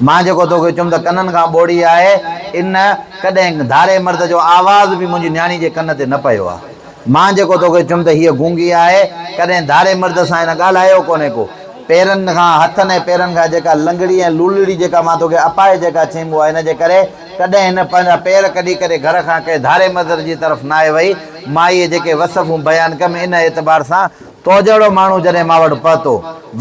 मां जेको तोखे चवंदो कननि खां ॿोड़ी आहे इन कॾहिं धारे मर्द जो आवाज़ बि मुंहिंजी न्याणी जे कन ते न पियो आहे मां जेको तोखे चयुमि त हीअ गूंगी आहे कॾहिं धारे मर्द सां हिन ॻाल्हायो कोन्हे को पेरनि खां हथनि ऐं पेरनि खां जेका लंगड़ी ऐं लूलड़ी जेका मां तोखे अपाए जेका चइबो आहे हिन जे करे कॾहिं हिन पंहिंजा पेर कढी करे घर खां कंहिं धारे मर्द जी तरफ़ न आहे वई मां इहे जेके वसफ़ूं बयानु कयमि इन एतबार सां तो जहिड़ो माण्हू जॾहिं मां वटि पहुतो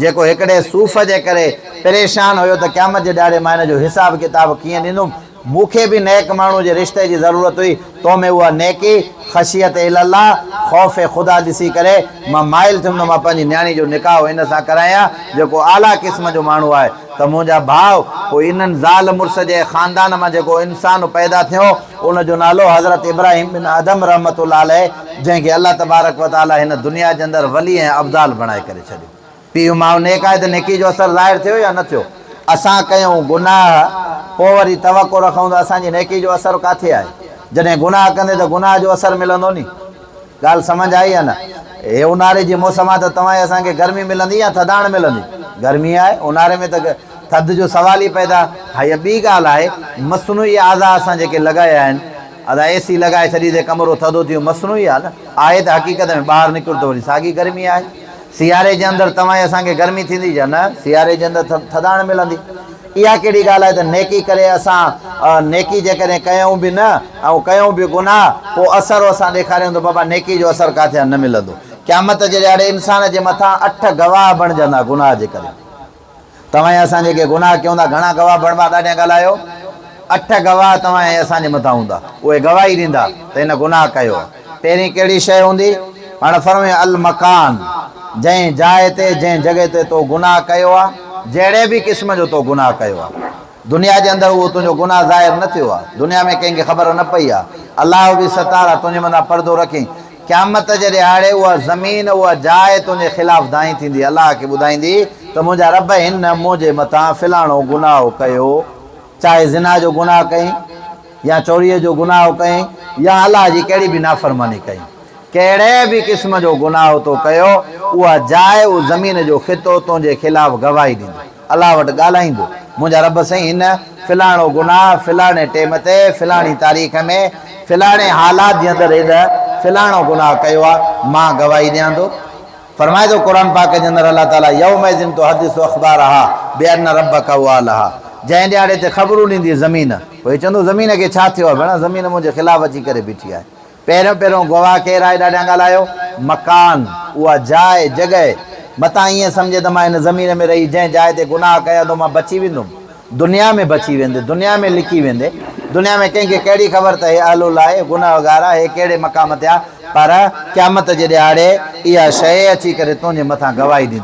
जेको हिकिड़े सूफ़ जे करे परेशान हुयो त क़यामत जे ॾाढे मां हिन जो हिसाब किताब कीअं ॾींदुमि मूंखे बि नेक माण्हू जे रिश्ते जी ज़रूरत हुई तो में उहा नेकी ख़शियत इल्लाह ख़ौफ़ ख़ुदा ॾिसी करे मां माइल थियुमि त मां पंहिंजी न्याणी जो निकाह इन सां करायां जेको आला क़िस्म जो माण्हू आहे त मुंहिंजा भाउ पोइ इन्हनि ज़ाल मुड़ुस जे ख़ानदान मां जेको इंसानु पैदा थियो उनजो नालो हज़रत इब्राहिम बिन आदम रहमतुल्लाह अलैह जंहिंखे अल्लाह तबारक व तआला हिन दुनिया जे अंदरि वली ऐं अब्दाल बणाए करे छॾियो पीउ माउ नेक आहे त नेकी जो असरु ज़ाहिर थियो या न थियो असां कयूं गुनाह पोइ वरी तवको रखूं त असांजी नेकी जो असरु किथे आहे जॾहिं गुनाह कंदे त गुनाह जो असरु मिलंदो नी ॻाल्हि सम्झ आई आहे न हे ऊन्हारे जी मौसम आहे त तव्हां असांखे गर्मी मिलंदी या थधाण मिलंदी गर्मी आहे ऊन्हारे में त थधि जो सवाल ई पैदा हा इहा ॿी ॻाल्हि आहे मसनूई आज़ा असां जेके लॻाया आहिनि अदा एसी लॻाए छॾी त कमिरो थधो थियो मसनूई आहे न आहे त हक़ीक़त में ॿाहिरि निकिरो त वरी साॻी गर्मी आहे सियारे जे अंदरि तव्हां असांखे गर्मी थींदी या न सियारे जे अंदरि थधाण मिलंदी इहा कहिड़ी ॻाल्हि आहे त नेकी करे असां नेकी जेकॾहिं कयूं बि न ऐं कयूं बि गुनाह पोइ असरु असां ॾेखारियूं त बाबा नेकी जो असरु किथे न मिलंदो क़यामत जे ॾियारे इंसान जे मथां 8 गवाह बणजंदा गुनाह जे करे तव्हां असां जेके गुनाह कयूं था घणा गवाह बणबा ॾाढा ॻाल्हायो 8 गवाह तव्हां असांजे मथां हूंदा उहे गवाही ॾींदा त हिन गुनाह कयो आहे पहिरीं कहिड़ी शइ हूंदी हाणे फरमे अल मकान जंहिं जाइ ते जंहिं जॻह ते तो गुनाह कयो आहे जहिड़े बि क़िस्म जो तो गुनाह कयो आहे दुनिया जे अंदरि उहो तुंहिंजो गुनाह ज़ाहिर न थियो आहे दुनिया में कंहिंखे ख़बर न पई आहे अलाह बि सतार आहे तुंहिंजे मथां पर्दो रखी क़यामत जे ॾियारे उहा ज़मीन उहा जाइ तुंहिंजे ख़िलाफ़ु दाई थींदी अलाह खे ॿुधाईंदी त मुंहिंजा रब हिन मुंहिंजे मथां फ़लाणो गुनाह कयो चाहे ज़िना जो गुनाह कई या चोरीअ जो गुनाह कई या अलाह जी कहिड़ी बि नाफ़रमानी कई कहिड़े बि क़िस्म जो गुनाह तो कयो उहा जाइ उहा ज़मीन जो ख़ितो तुंहिंजे ख़िलाफ़ु गवाही ॾींदो अलाह वटि ॻाल्हाईंदो मुंहिंजा रब साईं हिन फ़लाणो गुनाह फ़लाणे टाइम ते फ़लाणी तारीख़ में फ़लाणे हालात जे अंदरि हेॾा फ़लाणो गुनाह कयो आहे मां गवाही ॾियां थो फरमाए थो क़ुर पाक जे अंदरि अलाह ताला यौमइज़िन तुहद्दिसु अख़बारहा बिअन्न रब्बका वअलहा जंहिं ॾियारे ते ख़बरूं ॾींदी ज़मीन पोइ चवंदो ज़मीन खे छा थियो आहे भेण ज़मीन मुंहिंजे ख़िलाफ़ु अची करे बीठी आहे पहिरियों गवाह केरु आहे ॾाढा ॻाल्हायो मकान उहा जाइ जॻह मतां ईअं सम्झे त मां हिन ज़मीन में रही जंहिं जाइ ते गुनाह कयां थो मां बची वेंदुमि दुनिया में बची वेंदे दुनिया में लिकी वेंदे दुनिया में कंहिंखे कहिड़ी ख़बर त हे अहलुल आहे गुनाहगार आहे हे कहिड़े मक़ाम ते आहे पर क़यामत जे ॾियारे इहा शइ अची करे तुंहिंजे मथां गवाही ॾींदी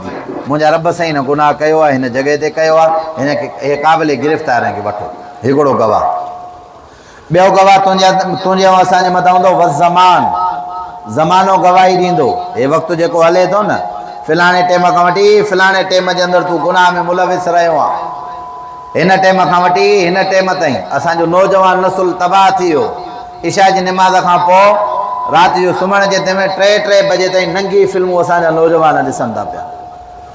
मुंहिंजा रब साईं हिन गुनाह कयो आहे हिन जॻह ते कयो आहे हिनखे हे क़ाबिल गिरफ़्तार खे वठो हिकिड़ो गवाह ॿियो गवाह तुंहिंजे असांजे मथां हूंदो वज़मान ज़मानो गवाही ॾींदो हे वक़्तु जेको हले थो न फ़लाणे टाइम खां वठी फ़लाणे टाइम जे अंदरि तूं गुनाह में मुलविस रहियो आहे हिन टाइम खां वठी हिन टाइम ताईं असांजो नौजवान नसुल तबाह थी वियो इशा जी निमाज़ खां पोइ राति जो सुम्हण जे टाइम 3 बजे ताईं नंगी फिल्मूं असांजा नौजवान ॾिसनि था पिया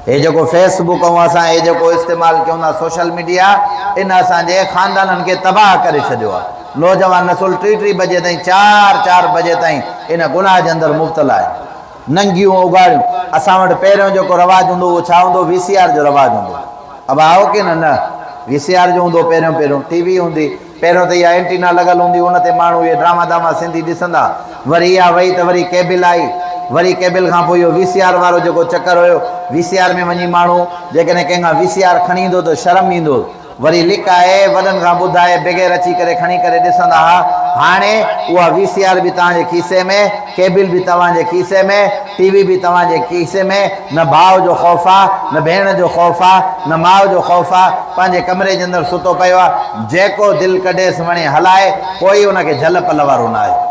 हे जेको फेसबुक ऐं असां हे जेको इस्तेमालु कयूं था सोशल मीडिया इन असांजे ख़ानदाननि खे तबाह करे छॾियो आहे नौजवान नसुल 3 बजे ताईं 4 बजे ताईं इन गुनाह जे अंदरि मुब्तला आहे नंगियूं उगाड़ियूं असां वटि पहिरियों जेको रवाजु हूंदो उहो छा हूंदो VCR जो रवाजु हूंदो अब आओ की न VCR जो हूंदो पहिरियों टीवी हूंदी पहिरियों त इहा एंटीना लॻल हूंदी उन ते माण्हू इहे ड्रामा दामा सिंधी ॾिसंदा वरी इहा वई त वरी केबिल आई वरी केबिल खां पोइ इहो VCR वारो जेको चकर हुयो VCR में वञी माण्हू जेकॾहिं कंहिंखां VCR खणी ईंदो त शर्म ईंदो वरी लिक आहे वॾनि खां ॿुधाए बग़ैर अची करे खणी करे ॾिसंदा हुआ हाणे उहा VCR बि तव्हांजे खीसे में, केबिल बि तव्हांजे खीसे में, TV बि तव्हांजे खीसे में। न भाउ जो ख़ौफ़ आहे, न भेण जो ख़ौफ़ आहे, न माउ जो ख़ौफ़ आहे। पंहिंजे कमरे जे अंदरि सुतो पियो आहे, जेको दिलि कढेसि वणे हलाए, कोई उनखे झल पल वारो न आहे।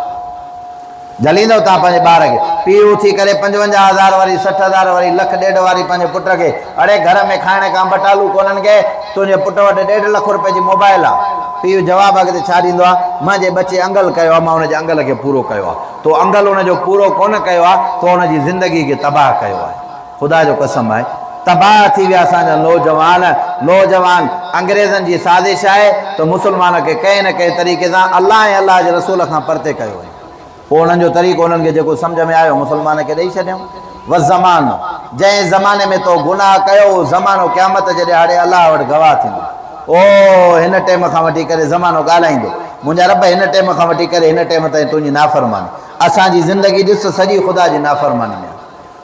झलींदव तव्हां पंहिंजे ॿार खे? पीउ थी करे 55,000 वारी, 60,000 वारी, लख ॾेढ वारी पंहिंजे पुट खे, अड़े घर में खाइण खां बटालू कोन्हनि खे, तुंहिंजे पुट वटि 1.5 लख रुपए जी मोबाइल आहे। पीउ जवाबु अॻिते छा ॾींदो आहे? मुंहिंजे बचे अंगल कयो आहे, मां हुनजे अंगल खे पूरो कयो आहे। तो अंगल हुनजो पूरो कोन कयो आहे, तो हुनजी ज़िंदगी खे तबाह कयो आहे। ख़ुदा जो कसम आहे, तबाह थी विया असांजा नौजवान। अंग्रेज़नि जी साज़िश आहे त मुस्लमान खे कंहिं न कंहिं तरीक़े सां अलाह ऐं अलाह जे रसूल खां परते कयो आहे। पोइ उन्हनि जो तरीक़ो उन्हनि खे जेको सम्झ में आयो मुस्लमान खे ॾेई छॾियऊं। व ज़मानो, जंहिं ज़माने में तो गुनाह कयो, ज़मानो क़यामत जे ॾियारे अलाह वटि गवाह थींदो। ओ हिन टाइम खां वठी करे ज़मानो ॻाल्हाईंदो, मुंहिंजा रब हिन टाइम खां वठी करे हिन टाइम ताईं तुंहिंजी नाफ़रमानी। असांजी ज़िंदगी ॾिस सॼी ख़ुदा जी नाफ़रमानी में।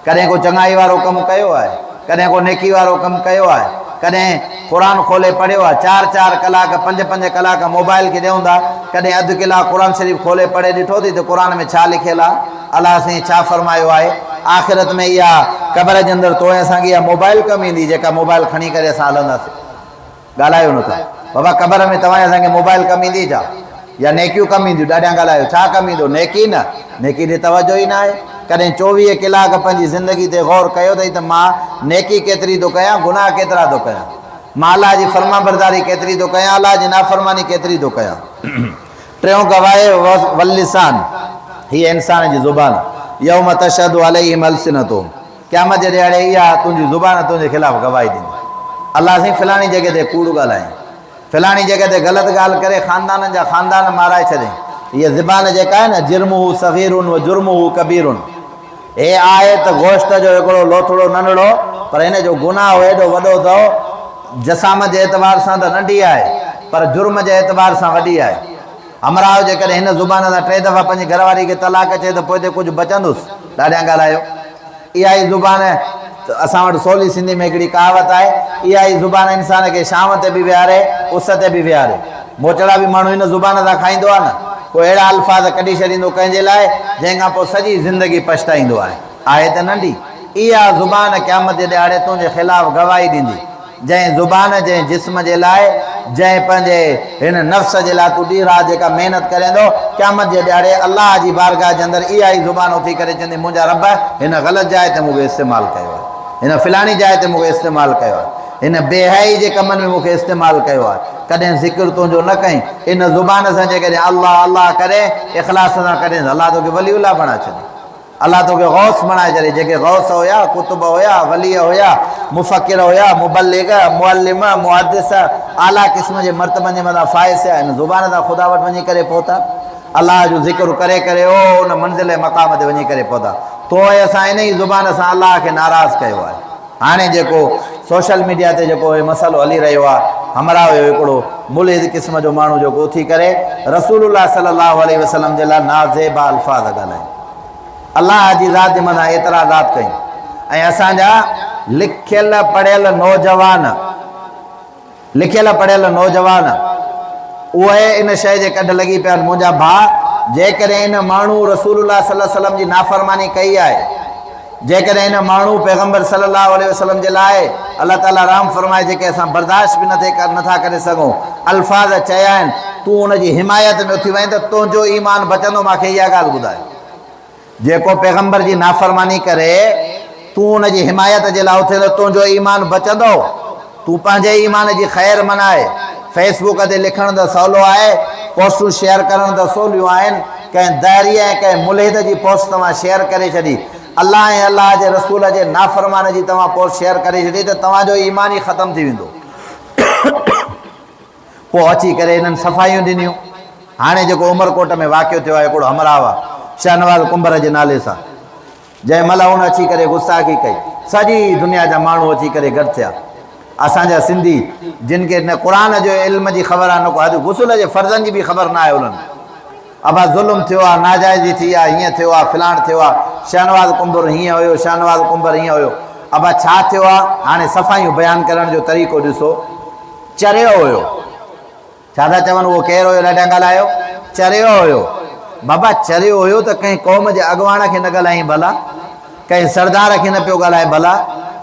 कॾहिं को चङाई वारो कमु कयो आहे, कॾहिं को नेकी वारो कमु कयो आहे, कॾहिं क़ुर खोले पढ़ियो आहे, 4-4 कलाक 5-5 कलाक मोबाइल खे ॾियूं था, कॾहिं अधु कलाक क़ुर शरीफ़ खोले पढ़े ॾिठो थी त क़ुर में छा लिखियलु आहे, अलाह साईं छा फ़रमायो आहे। आख़िरत में इहा क़बर जे अंदरि तोए असांखे इहा मोबाइल कमु ईंदी, जेका मोबाइल खणी करे असां हलंदासीं। ॻाल्हायो नथा बाबा, क़बर में तव्हां असांखे मोबाइल कमु ईंदी छा? या नेकियूं कमु ईंदियूं? ॾाढा ॻाल्हायो, छा कमु ईंदो? नेकी न, नेकी ॾे तवजो ई न आहे। कॾहिं 24 कलाक पंहिंजी ज़िंदगी ते गौर कयो अथई त मां नेकी केतिरी थो कयां, गुनाह केतिरा थो कयां, मां अलाह जी फर्मा बरदारी केतिरी थो कयां, अलाह जी नाफ़रमानी केतिरी थो कयां। टियों गवाह वल लिसान, हीअ इंसान जी ज़ुबान। यौम तशहदु अलैहिम अलसिनतुहुम, क़यामत जे ॾियारे इहा तुंहिंजी ज़ुबान तुंहिंजे ख़िलाफ़ु गवाही ॾींदी। अलाह साईं फलाणी जॻह ते कूड़ ॻाल्हाई, फलाणी जॻह ते ग़लति ॻाल्हि करे ख़ानदाननि जा ख़ानदान माराए छॾियईं। हीअ ज़ुबान जेका आहे न, जुर्मुहु सग़ीरुन व जुर्मुहु कबीरुन, हे आहे त गोश्त जो हिकिड़ो लोथड़ो नंढड़ो, पर हिन जो गुनाह एॾो वॾो अथव। जसामत जे एतबार सां त नंढी आहे, पर जुर्म जे एतबार सां वॾी आहे। हमराह जे करे हिन ज़ुबान सां 3 दफ़ा पंहिंजी घरवारी खे तलाक चए त पोइ हिते कुझु बचंदुसि? ॾाढा ॻाल्हायो। इहा ई ज़ुबान असां वटि सवली सिंधी में हिकिड़ी कहावत आहे, इहा ई ज़ुबान इंसान खे शाम ते बि विहारे, उस ते बि विहारे। मोचड़ा बि माण्हू हिन ज़ुबान सां खाईंदो आहे न, पोइ अहिड़ा अल्फाज़ कढी छॾींदो कंहिंजे लाइ, जंहिंखां पोइ सॼी ज़िंदगी पछताईंदो आहे त नंढी। इहा ज़ुबान क़यामत जे ॾियारे तुंहिंजे ख़िलाफ़ु गवाही ॾींदी। जंहिं ज़ुबान, जंहिं जिस्म जे लाइ, जंहिं पंहिंजे हिन नफ़्स जे लाइ तूं ॾींहुं राति जेका महिनत करे थो, क़यामत जे ॾियारे अलाह जी बारगाह जे अंदरि इहा ई ज़ुबान उथी करे चवंदी, मुंहिंजा रब हिन ग़लति जाइ ते मूंखे इस्तेमालु कयो आहे, हिन फिलाणी जाइ ते मूंखे इस्तेमालु कयो आहे, हिन बेहयाई जे कमनि में मूंखे इस्तेमालु कयो आहे। कॾहिं ज़िक्र तुंहिंजो न कई, इन ज़ुबान सां जेकॾहिं अलाह अलाह करे इख़लास सां कॾहिं अलाह तोखे वलीउल्लाह बणाए छॾे, अलाह तोखे गौस बणाए छॾे। जेके गौस हुया, कुतुब हुया, वली हुया, मुफ़क्किर हुया, मुबल्लिग, मुअल्लिम, मुहद्दिस, आला क़िस्म जे मर्तबनि जे मथां फ़ाइज़ थिया, हिन ज़ुबान सां ख़ुदा वटि वञी करे पहुता, अलाह जो ज़िक्र करे करे ओ उन मंज़िल मक़ाम ते वञी करे पहुता। तो असां इन ई ज़ुबान सां अलाह खे नाराज़ कयो आहे। हाणे जेको सोशल मीडिया ते जेको मसइलो हली रहियो आहे, हमरा हुयो हिकिड़ो मुल्हिद क़िस्म जो माण्हू जेको उथी करे रसूलुल्लाह सल्लल्लाहु अलैहि वसल्लम जे लाइ नाज़ेबा अल्फाज़ ॻाल्हाइनि, अलाह जी ज़ात जे मथां एतिराज़ात कयूं। ऐं असांजा लिखियल पढ़ियल नौजवान उहे इन शइ जे कढ लॻी पिया आहिनि। मुंहिंजा भाउ, जेकॾहिं इन माण्हू रसूलुल्लाह सल्लल्लाहु अलैहि वसल्लम जी नाफ़रमानी कई आहे, जेकॾहिं हिन माण्हू पैगम्बर सल्लल्लाहु अलैहि वसल्लम जे लाइ अलाह ताला राम फरमाए जेके असां बर्दाश्त बि नथा करे सघूं अल्फाज़ चया आहिनि, तूं हुनजी हिमायत में उथी वहीं त तुंहिंजो ईमान बचंदो। मूंखे इहा ॻाल्हि ॿुधाए, जेको पैगम्बर जी नाफ़रमानी करे तूं हुनजी हिमायत जे लाइ उथे त तुंहिंजो ईमान बचंदो। तूं पंहिंजे ईमान जी ख़ैर मनाए। फेसबुक ते लिखणु त सवलो आहे, पोस्टूं शेयर करणु त सवलियूं आहिनि। कंहिं दाइरी ऐं कंहिं मुल्हिद जी पोस्ट तव्हां शेयर करे छॾी, अलाह ऐं अलाह जे रसूल जे नाफ़रमान जी तव्हां पोस्ट शेयर करे छॾी, त तव्हांजो ईमान ई ख़तमु थी वेंदो। पोइ अची करे हिननि सफ़ाइयूं ॾिनियूं। हाणे जेको उमरकोट में वाक़ियो थियो आहे, हिकिड़ो हमराह आहे शहनवाज़ कुंबर जे नाले सां, जंहिं महिल हुन अची करे गुस्ताखी कई, सॼी दुनिया जा माण्हू अची करे गॾु थिया। असांजा सिंधी जिन खे न क़ुर जो इल्म जी ख़बर आहे, न को अॼु गुसूल जे फ़र्ज़नि जी बि ख़बर न आहे उन्हनि। अबा ज़ुल्म थियो आहे, नाजाइज़ी थी आहे, हीअं थियो आहे, फिलाण थियो आहे, शहनवाज़ कुंबर हीअं हुयो, शहनवाज़ कुंबर हीअं हुयो। अबा छा थियो आहे? हाणे सफ़ाइयूं बयानु करण जो तरीक़ो ॾिसो। चरियो हुयो, छा था चवनि, उहो केरु हुयो? ॾाढा ॻाल्हायो, चरियो हुयो। बाबा चरियो हुयो त कंहिं क़ौम जे अॻवान खे न ॻाल्हाई भला, कंहिं सरदार खे न पियो ॻाल्हाए भला,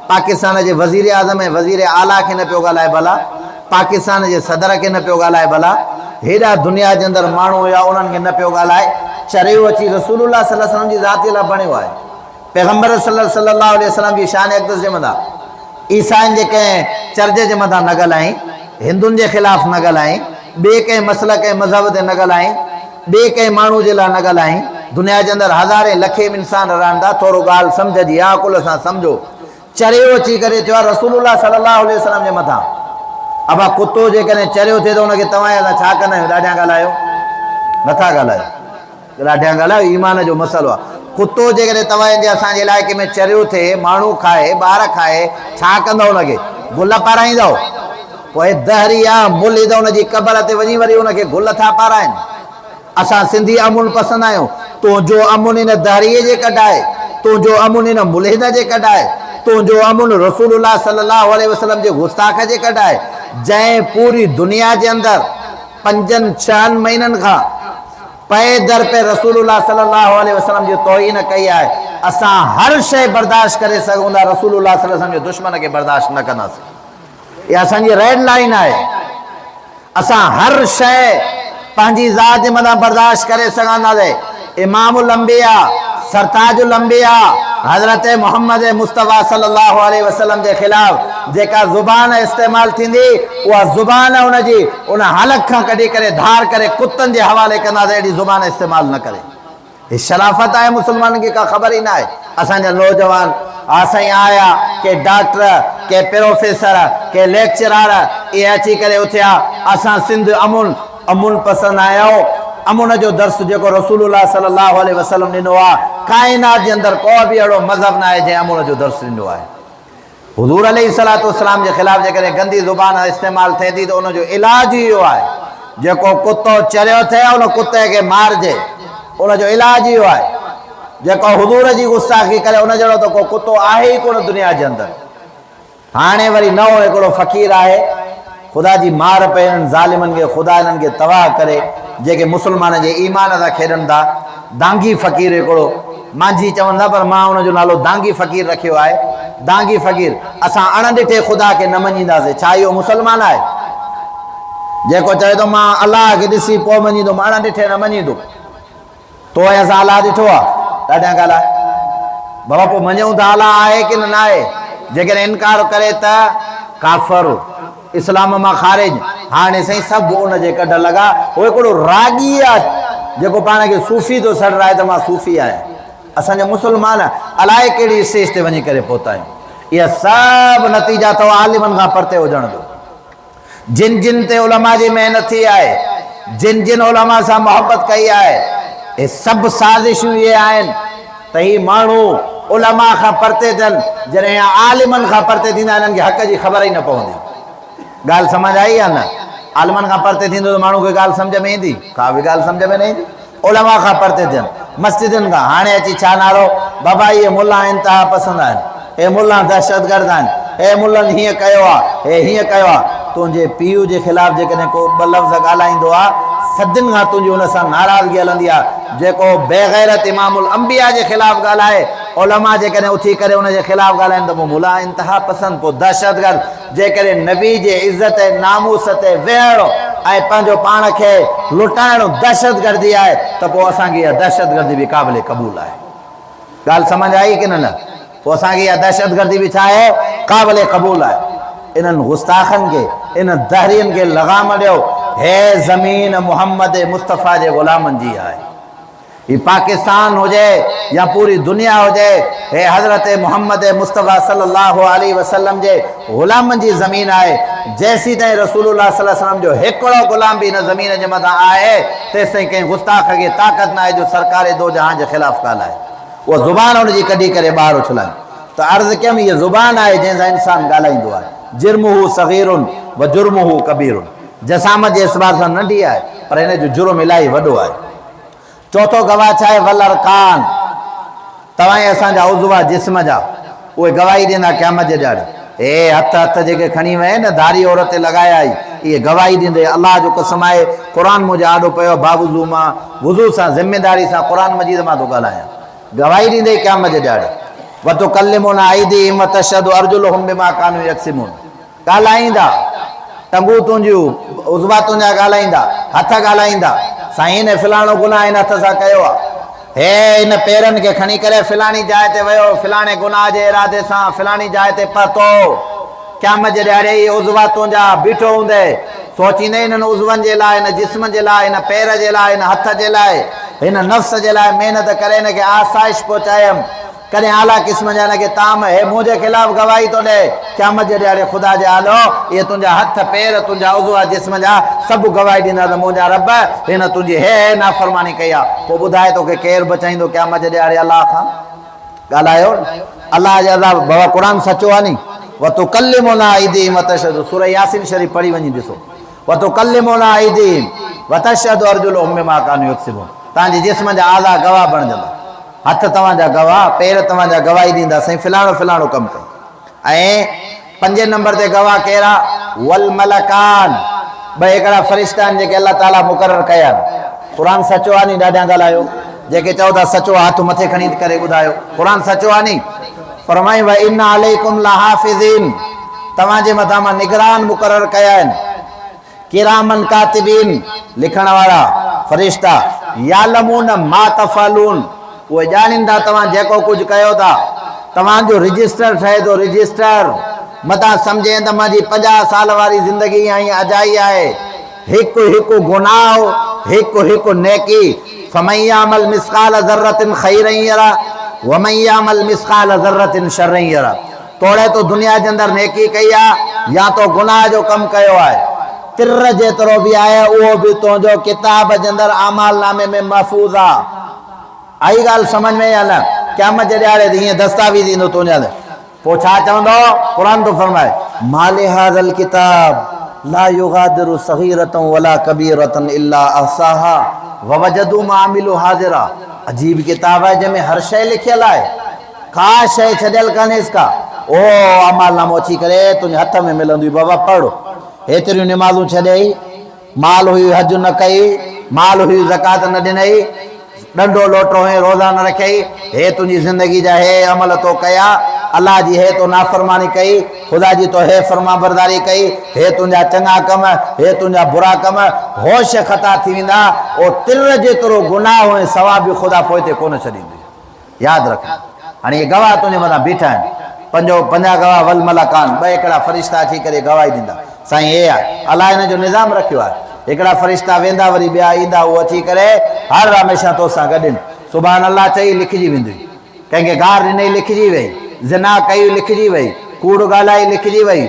पाकिस्तान जे वज़ीर आज़म ऐं वज़ीर आला खे न पियो ॻाल्हाए भला, पाकिस्तान जे सदर खे न पियो ॻाल्हाए भला, हेॾा दुनिया जे अंदरि माण्हू हुया उन्हनि खे न पियो ॻाल्हाए। चरियो अची रसूलुल्लाह सल्लल्लाहु अलैहि वसल्लम जी ज़ात लाइ बणियो आहे। पैगम्बर सल्लल्लाहु अलैहि वसल्लम जी शान अक़दस जे मथां, ईसाइनि जे कंहिं चर्ज जे मथां न ॻाल्हाई, हिंदुनि जे ख़िलाफ़ु न ॻाल्हाई, ॿिए कंहिं मसलक ऐं मज़हब ते न ॻाल्हाई, ॿिए कंहिं माण्हू जे लाइ न ॻाल्हाई। दुनिया जे अंदरि हज़ारे लखे इंसान रहनि था, थोरो ॻाल्हि सम्झ जी आकुल सां सम्झो। चरियो अची करे थियो आहे रसूलुल्लाह सल्लल्लाहु अलैहि वसल्लम जे मथां। अबा कुतो जेकॾहिं चरियो थिए त हुनखे तव्हां असां छा कंदा आहियूं? ॾाढियां ॻाल्हायो, नथा ॻाल्हायो, ॾाढियां ॻाल्हायो, ईमान जो मसइलो आहे। कुतो जेकॾहिं तव्हांजे असांजे इलाइक़े में चरियो थिए, माण्हू खाए, ॿार खाए, छा कंदव हुनखे? गुल पाराईंदव? पोइ दहरी आहे मुल ईंदव हुनजी क़बर ते वञी वरी हुनखे गुल था पाराइनि। असां सिंधी अमुन पसंदि आहियूं। तुंहिंजो अमुन इन दहरीअ जे कढाए, तुंहिंजो अमुन इन मुल्हिद जे कढाए, तुंहिंजो अमुन रसूलुल्लाह सल्लल्लाहु अलैहि वसल्लम जे गुस्ताख जे कढाए, जंहिं पूरी दुनिया जे अंदरि 5-6 महीननि खां पए दर पे रसूलुल्लाह सल्लल्लाहु अलैहि वसल्लम जी तौहीन कई आहे। असां हर शइ बर्दाश्त करे सघूं था, रसूलुल्लाह सल्लल्लाहु अलैहि वसल्लम जे दुश्मन खे बर्दाश्त न कंदासीं। इहा असांजी रेड लाइन आहे। असां हर शइ पंहिंजी ज़ात जे मथां बर्दाश्त करे सघंदासीं। इमामुल अंबिया, सरताजुल अंबिया हज़रत मोहम्मद मुस्तफ़ा सल्लल्लाहु अलैहि वसल्लम जे ख़िलाफ़ जेका ज़ुबान इस्तेमालु थींदी, उहा ज़ुबान हुनजी उन हलक खां कढी करे धार करे कुतनि जे हवाले कंदासीं। अहिड़ी ज़ुबान इस्तेमालु न करे। हीअ शराफ़त आहे मुस्लमाननि खे, का ख़बर ई न आहे। असांजा नौजवान साईं आया, के डॉक्टर, के प्रोफेसर, के लेक्चरार, इहे अची करे उथिया असां सिंध अमुन पसंदि आहियो। अमुन जो दर्स जेको रसूलुल्लाह सल्लल्लाहु अलैहि वसल्लम ॾिनो आहे, काइनात जे अंदरि को बि अहिड़ो मज़हब न आहे जंहिं अमुन जो दर्स ॾिनो आहे। हुज़ूर अलैहिस्सलातु वस्सलाम जे ख़िलाफ़ जेकॾहिं गंदी ज़ुबान इस्तेमालु थिए थी त उनजो इलाजु इहो आहे, जेको कुतो चरियो थिए उन कुते खे मारिजे। उनजो इलाजु इहो आहे। जेको हुज़ूर जी गुस्ताखी करे उन जहिड़ो त को कुतो आहे ई कोन दुनिया जे अंदरि। हाणे वरी नओं हिकिड़ो फ़क़ीर आहे, ख़ुदा जी मार पए हिननि ज़ालिमनि खे, ख़ुदा हिननि खे तबाह करे, जेके मुस्लमान जे ईमान सां खेॾनि था। दांगी फ़क़ीर हिकिड़ो, मांझी चवंदा पर मां हुनजो नालो दांगी फ़क़ीर रखियो आहे। दांगी फ़क़ीर, असां अण ॾिठे ख़ुदा खे न मञींदासीं। छा इहो मुस्लमान आहे? जेको चए थो मां अलाह खे ॾिसी पोइ मञींदुमि, अण ॾिठे न मञींदुमि। तो असां अलाह ॾिठो आहे? ॾाढा ॻाल्हि बाबा, पोइ मञूं था अलाह आहे की न आहे? जेकॾहिं इनकार करे त काफ़र, इस्लाम मां ख़ारिज। हाणे साईं सभु उनजे कढ लॻा। उहो हिकिड़ो रागी आहे जेको पाण खे सूफ़ी थो सॾाए त मां सूफ़ी आहियां। असांजा मुस्लमान अलाए कहिड़ी स्टेज ते वञी करे पहुता आहियूं। इहा सभु नतीजा अथव आलिमनि खां परते हुजण जो। जिन जिन ते उलमा जी महिनत थी आहे, जिन जिन उलमा सां मोहबत कई आहे, हे सभु साज़िशूं इहे आहिनि त हीअ माण्हू उलमा खां परते थियनि। जॾहिं आलिमनि खां परते थींदा हिननि खे हक़ जी ख़बर ई न पवंदी। ॻाल्हि सम्झ आई आहे न? आलिमनि खां परते थींदो त माण्हू खे ॻाल्हि सम्झ में ईंदी? का बि ॻाल्हि सम्झ में न ईंदी। उलमा खां परते थियनि, मस्जिदनि खां। हाणे अची छा नालो? बाबा इहे मुला इंतिहा पसंदि आहिनि, हे मुला दहशतगर्द आहिनि, हे मुलनि हीअं कयो आहे, हे हीअं कयो आहे। तुंहिंजे पीउ जे ख़िलाफ़ु जेकॾहिं को ॿ लफ़्ज़ ॻाल्हाईंदो आहे, सदियुनि खां तुंहिंजी हुन सां नाराज़गी हलंदी आहे। जेको बेग़ैरत इमामुल अंबिया जे ख़िलाफ़ु ॻाल्हाए, उलमा जेकॾहिं उथी करे उनजे ख़िलाफ़ु ॻाल्हाइनि त पोइ मुला इंतिहा पसंदि, पोइ दहशतगर्द। जेकॾहिं नबी जे इज़त ऐं नामूस ते वेहणो ऐं पंहिंजो पाण खे लुटाइणो दहशतगर्दी आहे त पोइ असांखे इहा दहशतगर्दी बि क़ाबिल क़बूल आहे। ॻाल्हि सम्झ आई की न? पोइ असांखे इहा दहशतगर्दी बि छा आहे? क़ाबिल क़बूल आहे। इन्हनि गुस्ताखनि खे, इन दहरियुनि खे लगाम ॾियो। हे ज़मीन मुहम्मद मुस्तफ़ा जे ग़ुलामनि जी आहे। ही पाकिस्तान हुजे या पूरी दुनिया हुजे, हे हज़रत मोहम्मद मुस्तफ़ा सल्लल्लाहु अलैहि वसल्लम जे ग़ुलामनि जी ज़मीन आहे। जेसीं ताईं रसूलुल्लाह सल्लल्लाहु अलैहि वसल्लम जो हिकिड़ो ग़ुलाम बि हिन ज़मीन जे मथां आहे, तेसिताईं कंहिं गुस्ताख खे ताक़त न आहे जो सरकार दो जहां जे ख़िलाफ़ु ॻाल्हाए। उहा ज़ुबान हुनजी कढी करे ॿाहिरि उछलाए। त अर्ज़ु कयमि, इहा ज़ुबान आहे जंहिंसां इंसानु ॻाल्हाईंदो आहे। जुर्मुहु सग़ीरुन व जुर्मुहु कबीरुन। जसामत जे एतबार सां नंढी आहे, पर हिन जो जुर्म इलाही वॾो आहे। चौथो गवाह छा आहे? वल अरकान। तव्हां असांजा उज़वा जिस्म जा, उहे गवाही ॾींदा क़यामत जे ॾाढे। हे हथ जेके खणी वए न धारी औरत ते लॻाया आई, ये गवाही ॾींदे अल्लाह जो कसम आहे क़ुरान मुंहिंजे आॾो पियो बावज़ू मां वुज़ू सां ज़िमेदारी सां क़ुरान मजीद मां थो ॻाल्हायां गवाही ॾींदे क़यामत जे ॾियारे वतुकल्लिमुना अयदीहिम वतशहदु अर्जुलुहुम बिमा कानू यक्सिबून ॻाल्हाईंदा टंगू तुंहिंजियूं उज़वा तुंहिंजा ॻाल्हाईंदा हथ ॻाल्हाईंदा साईं ने फलाणो गुनाह हिन हथ सां कयो आहे हे इन पेरनि खे खणी करे फिलाणी जाइ ते वियो फिलाणे गुनाह जे इरादे सां फिलाणी जाइ ते पहुतो क़यामत जे ॾियारे इहे उज़वा तुंहिंजा बीठो हूंदे सोचींदे हिननि उज़वनि जे लाइ हिन जिस्म जे लाइ हिन पेर जे लाइ हिन हथ जे लाइ हिन नफ़्स जे लाइ महिनत करे हिनखे आसाइश पहुचायमि कॾहिं आला क़िस्म जा हिनखे ताम हे मुंहिंजे ख़िलाफ़ु गवाही थो ॾे क़यामत जे ॾियारे ख़ुदा जे आलो इहे तुंहिंजा हथ पेर तुंहिंजा उज़वा जिस्म जा सभु गवाही ॾींदा त मुंहिंजा रब हिन तुंहिंजी हे नाफ़रमानी कई आहे पोइ ॿुधाए तोखे केरु बचाईंदो क़यामत जे ॾियारे अलाह खां ॻाल्हायो अलाह जे अज़ाब बाबा क़ुरान सचो आहे नी वतुकल्लिमुना अयदीहिम वतशहदु सूरह यासीन शरीफ़ पढ़ी वञी ॾिसो वतुकल्लिमुना अयदीहिम वतशहदु अर्जुलुहुम बिमा कानू यक्सिबून तव्हांजे जिस्म जा आज़ा गवाह बणजंदा हथ तव्हांजा गवाह पेर तव्हांजा गवाही ॾींदा साईं फिलाणो फिलाणो कमु कयो ऐं 5 नंबर ते गवाह कहिड़ा वल मलकान ॿ हिकिड़ा फ़रिश्ता आहिनि जेके अलाह ताला मुक़ररु कया आहिनि क़ुरान सचो आहे नी ॾाढा ॻाल्हायो जेके चओ था सचो हथ मथे खणी करे ॿुधायो क़ुरान सचो आहे नी फरमाई व इन्ना अलैकुम लहाफ़िज़ीन तव्हांजे मथां मां निगरान मुक़ररु कया आहिनि किरामन कातिबीन लिखण वारा फ़रिश्ता यालमून मा तफ़अलून उहे ॼाणींदा तव्हां जेको कुझु कयो था तव्हांजो रजिस्टर ठहे थो रजिस्टर मथां सम्झे त मुंहिंजी 50 साल वारी ज़िंदगी आई अजाई आहे हिकु हिकु गुनाह हिकु हिकु नेकी फमन यामल मिस्काल ज़र्रतिन खैरन यरा वमन यामल मिस्काल ज़र्रतिन शर्रन यरा तोड़े तो दुनिया जे अंदरि नेकी कई आहे या तो गुनाह जो कमु कयो आहे तिर जेतिरो बि आहे उहो बि तुंहिंजो किताब जे अंदरि आमाल नामे में महफ़ूज़ आहे आई ॻाल्हि सम्झ में या न क़यामत जे ॾियारे ते हीअं दस्तावेज़ ईंदो तुंहिंजा पोइ छा चवंदो क़ुरान थो फरमाए माले हाज़ल किताब ला युगादिरु सगीरतन वला कबीरतन इल्ला अहसाहा ववजदू मा अमिलू हाज़िरा अजीब किताब आहे जंहिंमें हर शइ लिखियल आहे का शइ छॾियल कान्हे इसका ओ अमाल नामो अची करे तुंहिंजे हथ में मिलंदी बाबा पढ़ हेतिरियूं निमाज़ूं छॾियई माल हुई हज न कई माल हुई ज़कात न ॾिनई डंडो लोटो है रोज़ा न रखई हे तुंहिंजी ज़िंदगी जा हे अमल तो कया अल्लाह जी हे तो नाफ़रमानी कई ख़ुदा जी तो हे फर्मा बरदारी कई हे तुंहिंजा चङा कम हे तुंहिंजा बुरा कम होश ख़ता थी वेंदा ओ तिर जेतिरो गुनाह ऐं सवाब बि ख़ुदा पोइ ते कोन छॾींदी यादि रख हाणे इहे गवाह तुंहिंजे मथां बीठा आहिनि 50 गवाह वल मलकान 2 हिकिड़ा फ़रिश्ता अची करे गवाही ॾींदा साईं हे आहे अलाह हिन जो निज़ाम रखियो आहे हिकिड़ा फ़रिश्ता वेंदा वरी ॿिया ईंदा उहो अची करे हर हमेशह तोसां गॾु सुभाणे अल्लाह चई लिखिजी वेंदी कंहिंखे गार ॾिनई लिखिजी वई ज़िना कई लिखिजी वई कूड़ ॻाल्हाई लिखिजी वई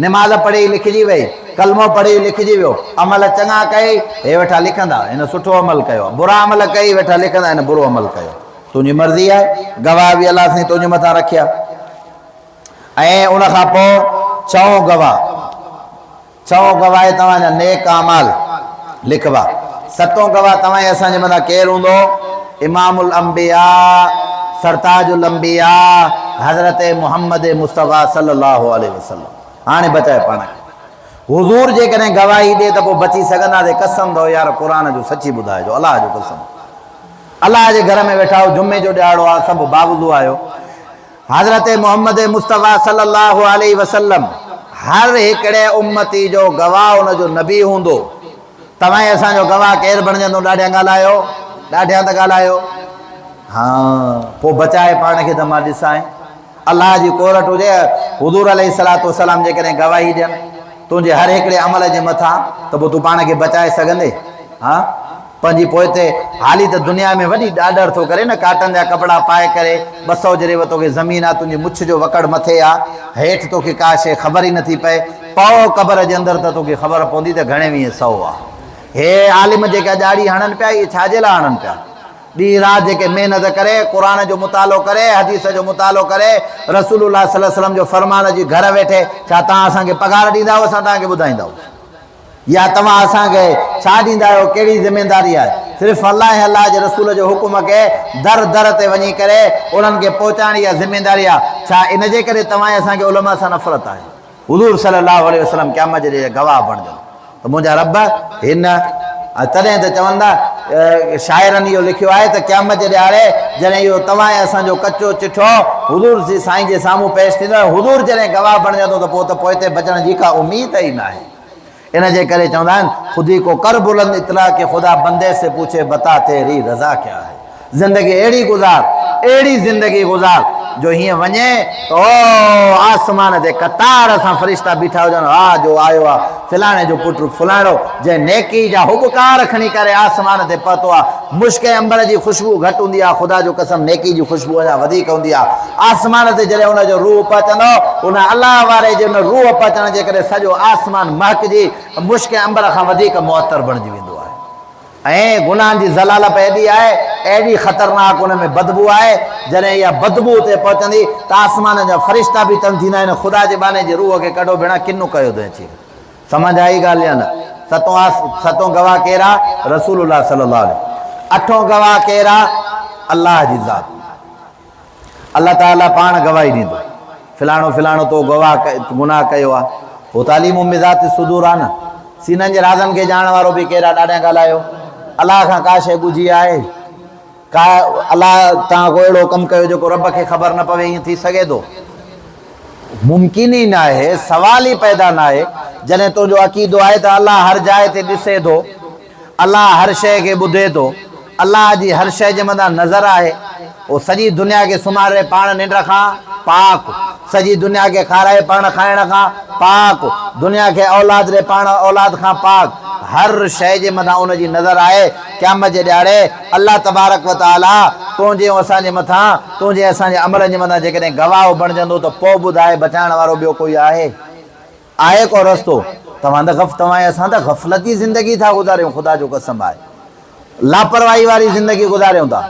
निमाज़ पढ़ी लिखिजी वई कलमो पढ़ी लिखिजी वियो अमल चङा कई हे वेठा लिखंदा हिन सुठो अमल कयो बुरा अमल कई वेठा लिखंदा हिन बुरो अमल कयो तुंहिंजी मर्ज़ी आहे गवाह बि अलाह साईं तुंहिंजे मथां रखिया ऐं उन खां पोइ चओ गवाह तव्हांजा नेक अमाल लिखवा 7 गवाह तव्हां असांजे मथां केरु हूंदो इमामुल अंबिया सरताजुल अंबिया हज़रत मुहम्मद मुस्तफ़ा सल्लल्लाहु अलैहि वसल्लम हाणे बचाए पाण खे हुज़ूर जेकॾहिं गवाही ॾे त पोइ बची सघंदासीं कसम अथव यार क़ुरान जो सची ॿुधाइजो अलाह जो कसम अलाह जे घर में वेठा हो जुमे जो ॾियारो आहे सभु बावज़ू आयो हज़रत मुहम्मद मुस्तफ़ा सल्लल्लाहु अलैहि वसल्लम हर हिकिड़े उम्मती जो गवाह उनजो नबी हूंदो तव्हां असांजो गवाह केरु बणजंदो ॾाढा ॻाल्हायो ॾाढा त ॻाल्हायो हा पोइ बचाए पाण खे त मां ॾिसां अलाह जी कोरट हुजे हुज़ूर अलैहिस्सलातु वस्सलाम जेकॾहिं गवाही ॾियनि तुंहिंजे हर हिकिड़े अमल जे मथां त पोइ तूं पाण खे बचाए सघंदे हा पंहिंजी पोइते हाली त दुनिया में वॾी ॾाॾर थो करे न काटन जा कपिड़ा पाए करे 200 जरेब तोखे ज़मीन आहे तुंहिंजी मुछ जो वकड़ मथे आहे हेठि तोखे का शइ ख़बर ई नथी पए पओ क़बर जे अंदरि त तोखे ख़बर पवंदी त घणे वीह 100 आहे हे आलिम जेका ॾाढ़ी हणनि पिया इहे छाजे लाइ हणनि पिया ॾींहुं राति जेके महिनत करे क़ुरान जो मुतालो करे हदीस जो मुतालो करे रसूलुल्लाह सल्लल्लाहु अलैहि वसल्लम जो फरमान जी घर वेठे छा तव्हां असांखे पघार ॾींदा आहियो असां तव्हांखे ॿुधाईंदा या तव्हां असांखे छा ॾींदा आहियो कहिड़ी ज़िमेदारी आहे सिर्फ़ु अलाह जे रसूल जो हुकुम खे दर दर ते वञी करे उन्हनि खे पहुचाइण इहा ज़िमेदारी आहे छा इन जे करे तव्हां असांखे उलमा सां नफ़रत आहे हुज़ूर सल्लल्लाहु अलैहि वसल्लम क़यामत जे गवाह बणजो त मुंहिंजा रब हिन तॾहिं त चवंदा शाइरनि इहो लिखियो आहे त क़यामत जे ॾियारे जॾहिं इहो तव्हां ऐं असांजो कचो चिठो हुज़ूर जी साईं जे साम्हूं पेश थींदो हुज़ूर जॾहिं गवाह बणिजंदो त पोइ त पोइ ते बचण जी का उमेद ई न आहे इन जे करे चवंदा आहिनि ख़ुदी को कर बुलंद इतला के ख़ुदा बंदे से पूछे बता तेरी रज़ा क्या है ज़िंदगी अहिड़ी गुज़ार अहिड़ी ज़िंदगी गुज़ार जो हीअं वञे त ओ आसमान ते कतार सां फ़रिश्ता बीठा हुजनि हा जो आयो आहे फलाणे जो पुटु फलाणो जंहिं नेकी जा हुबकार खणी करे आसमान ते पहुतो आहे मुश्क अंबर जी ख़ुशबू घटि हूंदी आहे ख़ुदा जो कसम नेकी जी ख़ुशबू अञा वधीक हूंदी आहे आसमान ते जॾहिं हुनजो रूह पहुचंदो उन अलाह वारे जे हुन रूह पहुचण जे करे सॼो आसमान महकजी मुश्क अंबर खां वधीक मुअतर बणिजी वेंदो आहे ऐं गुनाहनि जी ज़लालत एॾी आहे एॾी ख़तरनाक हुन में बदबू आहे जॾहिं इहा बदबू ते पहुचंदी त आसमान जा फ़रिश्ता बि तंग थींदा आहिनि ख़ुदा जे बाने जे रूह खे कढो भेण किनो कयो अथई अची सम्झ आई ॻाल्हि या न सतों गवाह केरु आहे रसूलुल्लाह सल्लल्लाहु अलैहि अठों गवाह केरु आहे अलाह जी ज़ात अलाह ताला पाण गवाही ॾींदो फलाणो फलाणो तो गवाह गुनाह कयो आहे उहो तालीम मिज़ात सुदूर आहे न सीननि जे राज़नि खे ॼाणण वारो बि केरु आहे ॾाढा ॻाल्हायो अलाह खां का शइ ॻुझी आहे का अलाह तव्हां को अहिड़ो कमु कयो जेको रब खे ख़बर न पवे ईअं थी सघे थो मुमकिन ई न आहे सवाल ई पैदा न आहे जॾहिं तुंहिंजो अक़ीदो आहे त अलाह हर जाइ ते ॾिसे थो अलाह हर शइ खे ॿुधे थो अलाह जी हर शइ जे मथां नज़र आहे उहो सॼी दुनिया खे सुम्हारे पाण निंड खां पाक सॼी दुनिया खे खाराए पाण खाइण खां पाक दुनिया खे औलाद ॾे पाण औलाद खां पाक हर शइ जे मथां उनजी नज़र आहे क़यामत जे ॾियारे अलाह तबारक व तआला तुंहिंजे असांजे मथां तुंहिंजे असांजे अमलनि जे मथां जेकॾहिं गवाह बणिजंदो त पोइ ॿुधाए बचाइण वारो ॿियो कोई आहे को रस्तो तव्हां ऐं असां त ग़फ़लती ज़िंदगी था गुज़ारियूं ख़ुदा जो कसम आहे लापरवाही वारी ज़िंदगी गुज़ारियूं था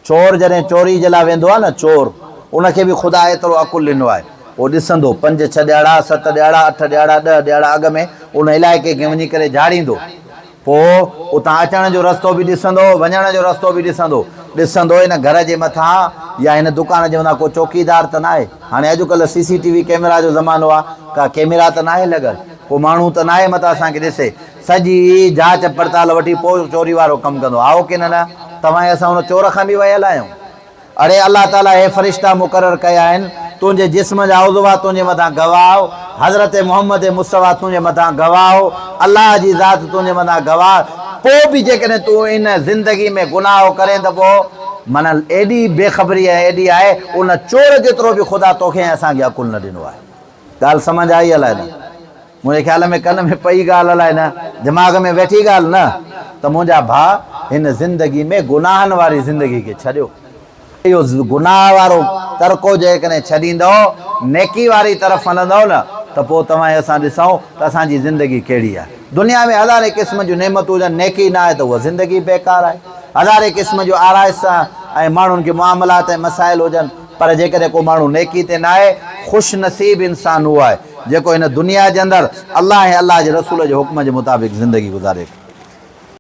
चोर जॾहिं चोरी जे लाइ वेंदो आहे न चोर उनखे बि ख़ुदा एतिरो अकुलु ॾिनो आहे उहो ॾिसंदो 5 6 ॾियारा 7 ॾियारा 8 ॾियारा 10 ॾियारा अॻ में उन इलाइक़े खे वञी करे झाड़ींदो पोइ उतां अचण जो रस्तो बि ॾिसंदो वञण जो रस्तो बि ॾिसंदो हिन घर जे मथां या हिन दुकान जे मथां को चौकीदार त न आहे हाणे अॼुकल्ह CCTV कैमरा जो ज़मानो आहे का कैमरा त न आहे लॻल को माण्हू त न आहे मथां असांखे ॾिसे सॼी जांच पड़ताल वठी पोइ चोरी वारो कमु कंदो आओ की न तव्हां असां हुन चोर खां बि वियल आहियूं अड़े अलाह ताला हे फ़रिश्ता मुक़ररु कया आहिनि तुंहिंजे जिस्म जा उज़वा तुंहिंजे मथां गवाह हज़रत मोहम्मद मुस्तफ़ा तुंहिंजे मथां गवाह अलाह जी ज़ात तुंहिंजे मथां गवाह पोइ बि जेकॾहिं तूं इन ज़िंदगी में गुनाह करे त पोइ माना एॾी बेख़बरी आहे एॾी आहे उन चोर जेतिरो बि ख़ुदा तोखे ऐं असांखे अकुलु न ॾिनो आहे ॻाल्हि सम्झ आई अलाए न मुंहिंजे ख़्याल में कन में पई ॻाल्हि अलाए न दिमाग़ में वेठी ॻाल्हि न त मुंहिंजा भाउ हिन ज़िंदगी में गुनाहनि वारी ज़िंदगी खे छॾियो इहो गुनाह वारो तरको जेकॾहिं छॾींदो नेकी वारी तरफ़ हलंदो न त पोइ तव्हां असां ॾिसूं त असांजी ज़िंदगी कहिड़ी आहे दुनिया में हज़ारे क़िस्म जूं नेमतूं हुजनि नेकी न आहे त उहा ज़िंदगी बेकार आहे हज़ारे क़िस्म जो आराइश ऐं माण्हुनि खे मुआमलात ऐं मसाइल हुजनि पर जेकॾहिं को माण्हू नेकी ते न आहे ख़ुशि नसीब इंसानु उहो आहे जेको हिन दुनिया जे अंदरि अलाह ऐं अलाह जे रसूल जे हुक्म जे मुताबिक़ ज़िंदगी गुज़ारे